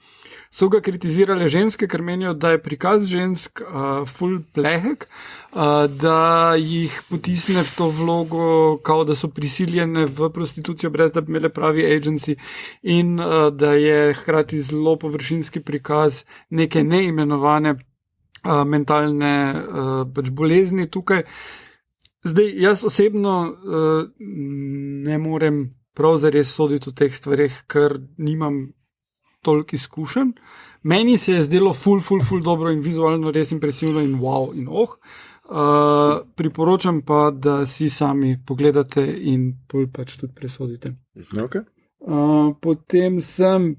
So ga kritizirale ženske, ker menijo, da je prikaz žensk full plehek, da jih potisne v to vlogo, kao da so prisiljene v prostitucijo, brez da bi imele pravi agency in da je hkrati zelo površinski prikaz neke neimenovane mentalne pač bolezni tukaj. Zdaj, jaz osebno ne morem prav zares soditi o teh stvareh, ker nimam toliko izkušenj. Meni se je zdelo ful dobro in vizualno res impresivno in wow in priporočam pa, da si sami pogledate in pač tudi presodite. Okay. Potem sem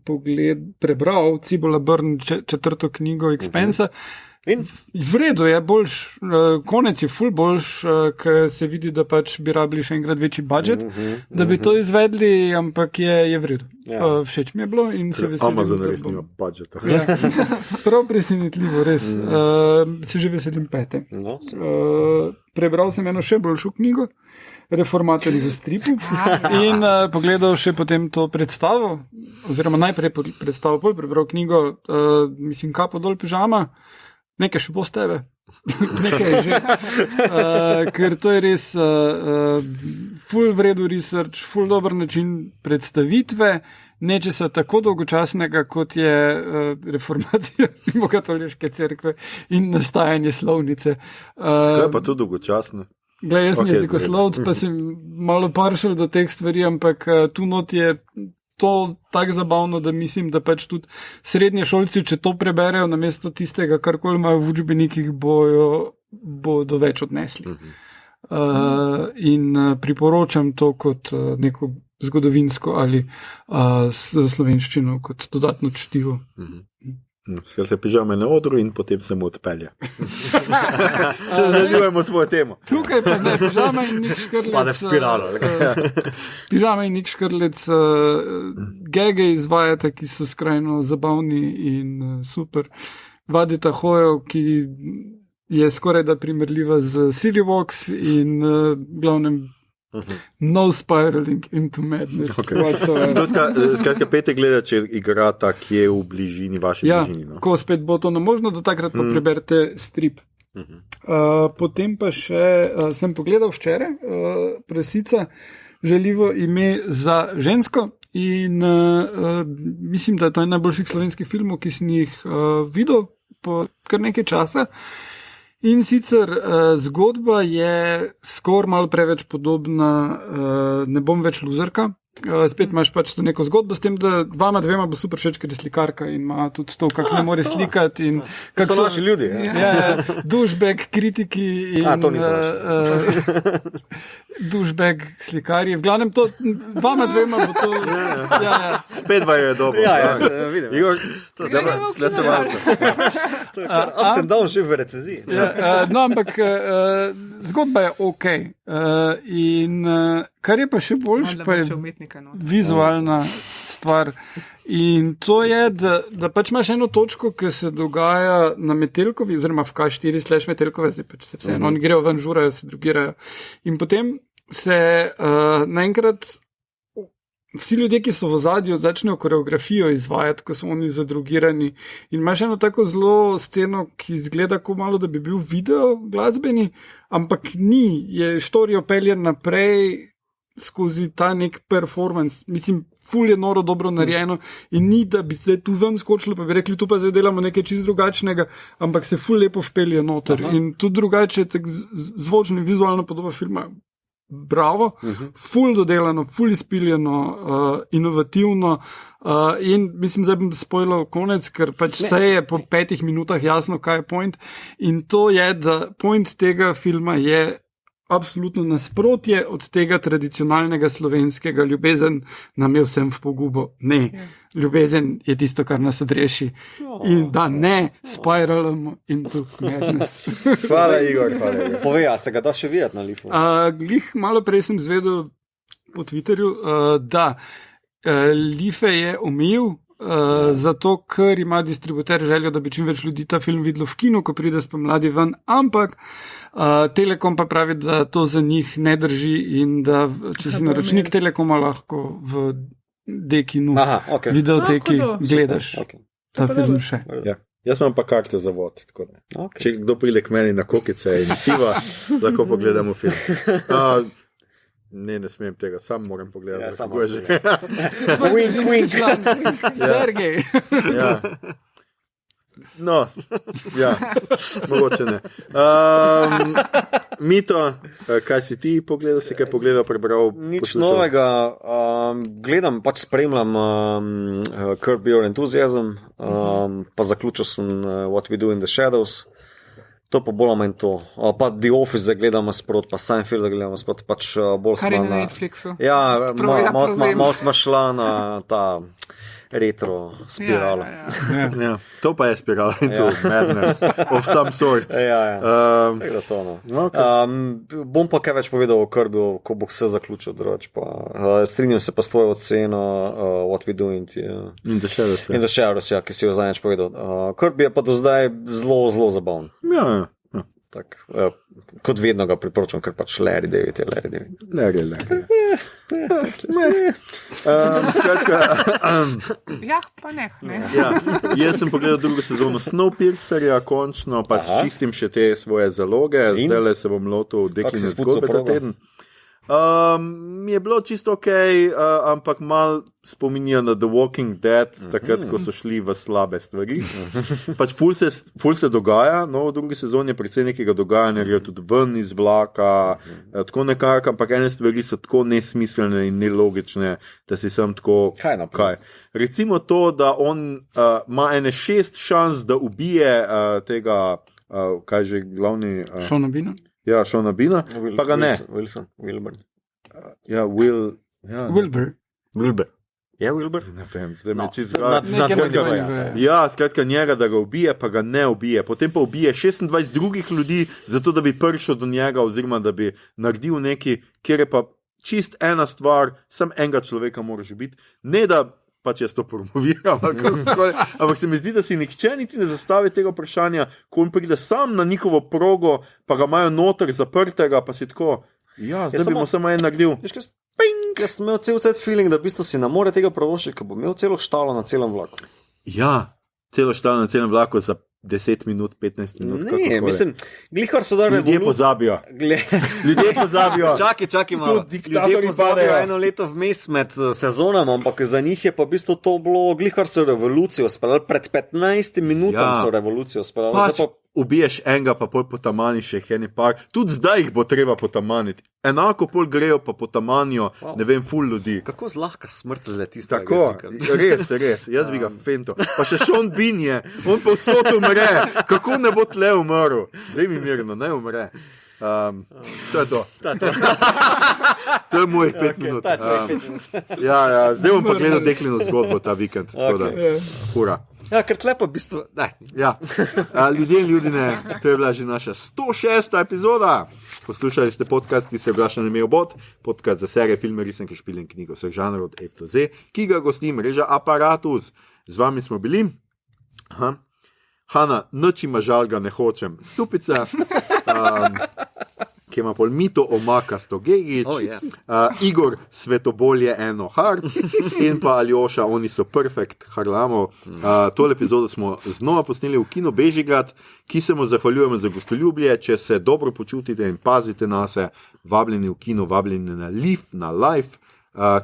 prebral Cibola Byrne četrto knjigo Expensa. In v redu je, konec je ful boljš, ker se vidi, da pač bi rabili še enkrat večji budžet, da bi to izvedli, ampak je v redu. Všeč mi je bilo in se veselim. Amazon res nima budžeta. Prav presenetljivo, res. Se že veselim 5. Prebral sem eno še boljšo knjigo, Reformatorji v stripu, in pogledal še potem to predstavo, oziroma najprej predstavo, prebral knjigo, mislim, Kapo dol pižama, nekaj še bo s tebe. Nekaj je že. Ker to je res ful vredu research, ful dober način predstavitve, nečesa tako dolgočasnega, kot je reformacija Rimokatoliške cerkve in nastajanje slovnice. Kaj pa to dolgočasno? Glej, jaz sem jezikoslovec, pa sem malo partial do teh stvari, ampak tu not je to tako zabavno, da mislim, da pač tudi srednje šolci, če to preberejo namesto tistega, karkoli imajo v učbenikih, bodo več odnesli. In priporočam to kot neko zgodovinsko ali slovenščino kot dodatno čtivo. Skaj se pižame na odru in potem se mu odpelja. Če nadaljujemo tvojo temo. Tukaj pa ne, pižama in nik škrlec. Spade v spiralo. Pižama in nik škrlec gege izvajate, ki so skrajno zabavni in super. vadita hojo, ki je skoraj da primerljiva z Sillywox in glavnem no spiraling into madness. Skratka, pete gleda, če igra ta, ki je v bližini, vaši bližini. No? Ko spet bo to možno, do takrat pa preberite strip. Potem pa še sem pogledal včeraj Prasica, žaljivo ime za žensko in mislim, da je to en najboljših slovenskih filmov, ki sem jih videl po kar nekaj časa. In sicer zgodba je skoraj malo preveč podobna, ne bom več luzerka. Spet imaš pač to neko zgodbo s tem, da vama dvema bo super všeč, ker je slikarka in ima tudi to, kako ne more slikati. In kak so naši ljudje. Douchebag kritiki in to niso douchebag slikarji. V glavnem to, vama dvema bo to... Spet vaj je dobro. Vidim. Igor, da se malo. To je kar ups and down že v recenziji. No, ampak zgodba je okej. In kar je pa še boljš, pa je vizualna stvar. In to je, da pač imaš eno točko, ki se dogaja na Metelkovi, oziroma v K4/Metelkove, zdaj pač se vseeno, oni grejo ven, žurajo, se drugirajo. In potem se naenkrat vsi ljudje, ki so v ozadju, začnejo koreografijo izvajati, ko so oni zadrugirani. In imaš eno tako zelo sceno, ki izgleda kot malo, da bi bil video glasbeni, ampak ni, je štorijo peljen naprej skozi ta nek performance. Mislim, ful je noro dobro narejeno in ni, da bi se tu ven skočilo, pa bi rekli, tu pa zdaj delamo nekaj čist drugačnega, ampak se ful lepo vpelje noter. In tudi drugače, tak zvočno in vizualno podoba filma, bravo, ful dodelano, ful izpiljeno, inovativno in mislim, zdaj bom spoilal konec, ker pač vse je po 5 minutah jasno, kaj je point. In to je, da point tega filma je absolutno nasprotje od tega tradicionalnega slovenskega ljubezen nam je vsem v pogubo. Ne, ljubezen je tisto, kar nas odreši. In da ne spiralamo into madness. Hvala, Igor. Povej, a se ga da še videti na Lifu? Glih malo prej sem zvedel po Twitterju, da Life je omejil, zato, ker ima distributer željo, da bi čim več ljudi ta film videlo v kinu, ko pride spomladi ven, ampak Telekom pa pravi, da to za njih ne drži in da če si naročnik Telekoma lahko v D-kinu videoteki gledaš ta film še. Ja. Jaz imam pa karte za vod, tako da. Če kdo pride k meni na kokice in piva, lahko pogledamo film. Ne smem tega, sam moram pogledati. Samo že. Wink. Sergej. Ja. No, ja, mogoče ne. Mito, kaj si ti pogledal, si kaj pogledal, prebral? Nič novega, gledam, pač spremljam Curb Your Enthusiasm, pa zaključil sem What We Do in the Shadows. To pa bolj manj to. Pa The Office gledamo sprot, pa Seinfeld gledamo sprot, pač bolj smo na Netflixu. Ja, malo smo šla na ta retro spirala. Ja. To pa je spirala into madness of some sort. Tako to, no. Okay. Bom pa kaj več povedal o Kirbu, ko bo vse zaključil, drugač pa. Strinjam se pa s tvojo oceno What We Do in the Shadows, ki si jo zadnjič povedal. Kirby je pa do zdaj zelo zabaven. Ja. Tak, kot vedno ga priporočam, ker pač Larry David je Larry David. Skratka, pa ne. Ja, jaz sem pogledal drugo sezono Snowpiercerja, končno pač čistim še te svoje zaloge, zdaj se bom lotil Dekline zgodbe ta teden. Mi je bilo čisto okej, ampak mal spominja na The Walking Dead, takrat, ko so šli v slabe stvari. Pač ful se dogaja, no, v drugi sezoni je predvsej nekega dogajanja, je tudi ven iz vlaka, tako nekako, ampak ene stvari so tako nesmiselne in nelogične, da si sem tako... Kaj? Recimo to, da on ima ene 6 šans, da ubije tega, kaj že glavni... Seana Beana? Ja, Seana Beana, pa ga ne. Wilbur. Ja, Wilbur. Ja, Wilbur? Ne vem, zdaj me čisto Ja, skratka njega, da ga ubije, pa ga ne ubije. Potem pa ubije 26 drugih ljudi, zato da bi prišel do njega, oziroma da bi naredil nekaj, kjer je pa čist ena stvar, sam enega človeka moraš biti. Ne da pač jaz to promoviram. Ampak se mi zdi, da si nihče niti ne zastavi tega vprašanja, ko on pride sam na njihovo progo, pa ga imajo noter zaprtega, pa si tako, zdaj bi mu samo en naredil. Jaz sem imel cel cel feeling, da v bistvu si ne more tega pravošiti, ker bo imel celo štalo na celem vlaku. Ja, celo štalo na celem vlaku za 10 minut, 15 minut. Ne, mislim, glihar so dali ljudje pozabijo. Ljudje pozabijo. Čakaj malo. Ljudje pozabijo eno leto vmes med sezonama, ampak za njih je pa v bistvu to bilo, glihar so revolucijo speljali, pred 15 minutam so revolucijo speljali. Pač ubiješ enega, pa pol potamaniš še eni par. Tudi zdaj jih bo treba potamaniti. Enako pol grejo pa potamanijo, ne vem, ful ljudi. Kako zlahka smrt zleti. Tako, res, jaz bi ga fento. Pa še Sean Bean je, on povsod umre. Kako ne bo tle umrl? Daj mi mirno, ne umre. To je to. To je mojih 5 minut. Zdaj bom pa gledal Deklino zgodbo ta vikend. Hura. Ja, ker tlepo v bistvu, Ja. Ljudje in ljudine, to je bila že naša 106. epizoda. Poslušali ste podcast, ki se oglaša na Meobot, podcast za serije, filme, risanke, špile in knjigo vseh žanrov od A do Z, ki ga gosti mreža Aparatus. Z vami smo bili Hana, noč ima žal ga ne hočem, Stupica, ki ima pol Mito Omakasto Gegič, Igor Svetobolje Eno Har in pa Aljoša, oni so perfekt Harlamov. Tole epizodo smo znova posneli v Kino Bežigrad, ki se mu zahvaljujemo za gostoljubje. Če se dobro počutite in pazite na se, vabljeni v kino, vabljeni na live,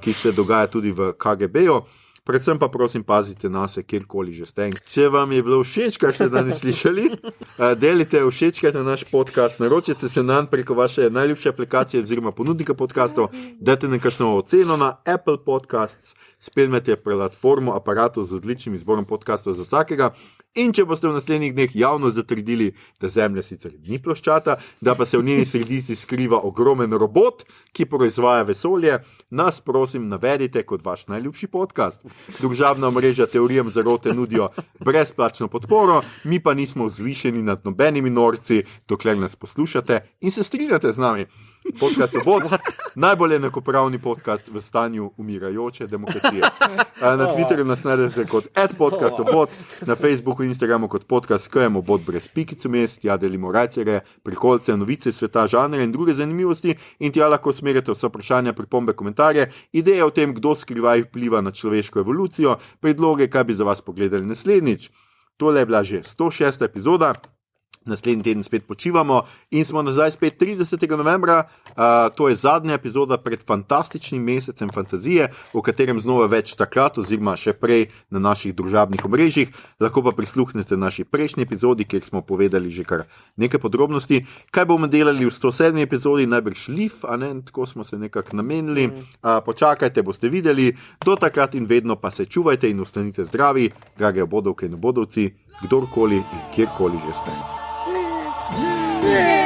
ki se dogaja tudi v KGB-ju. Predvsem pa prosim pazite na se, kjerkoli že ste. Če vam je bilo všeč, kar ste danes slišali, delite, všečkajte naš podcast, naročite se nam preko vaše najljubše aplikacije oziroma ponudnika podcastov, dajte nekakšno oceno na Apple Podcasts, spremljajte platformo Aparatus z odličnim izborom podcastov za vsakega. In če boste v naslednjih dneh javno zatrdili, da Zemlja sicer ni ploščata, da pa se v njeni sredici skriva ogromen robot, ki proizvaja vesolje, nas prosim navedite kot vaš najljubši podcast. Družabna omrežja teorijam zarote nudijo brezplačno podporo, mi pa nismo vzvišeni nad nobenimi norci, dokler nas poslušate in se strinjate z nami. Podcast Obot, najbolj enakopravni podcast v stanju umirajoče demokracije. Na Twitterju nas najdete kot @podcastobot, na Facebooku in Instagramu kot podcast KM Obot brez pikic vmes, tja delimo rajcere, prikolce, novice sveta, žanre in druge zanimivosti in tja lahko smerite vse vprašanja, pripombe, komentarje, ideje o tem, kdo skrivaj vpliva na človeško evolucijo, predloge, kaj bi za vas pogledali naslednjič. Tole je bila že 106. epizoda. Naslednji teden spet počivamo in smo nazaj spet 30. novembra. To je zadnja epizoda pred fantastičnim mesecem fantazije, o katerem znova več takrat oziroma še prej na naših družabnih omrežjih. Lahko pa prisluhnete naši prejšnji epizodi, kjer smo povedali že kar nekaj podrobnosti. Kaj bomo delali v 107. epizodi? Najbrž liv, a ne? Tako smo se nekako namenili. Počakajte, boste videli. Do takrat in vedno pa se čuvajte in ostanite zdravi, drage obodovke in obodovci, kdorkoli in kjerkoli že ste. Beer.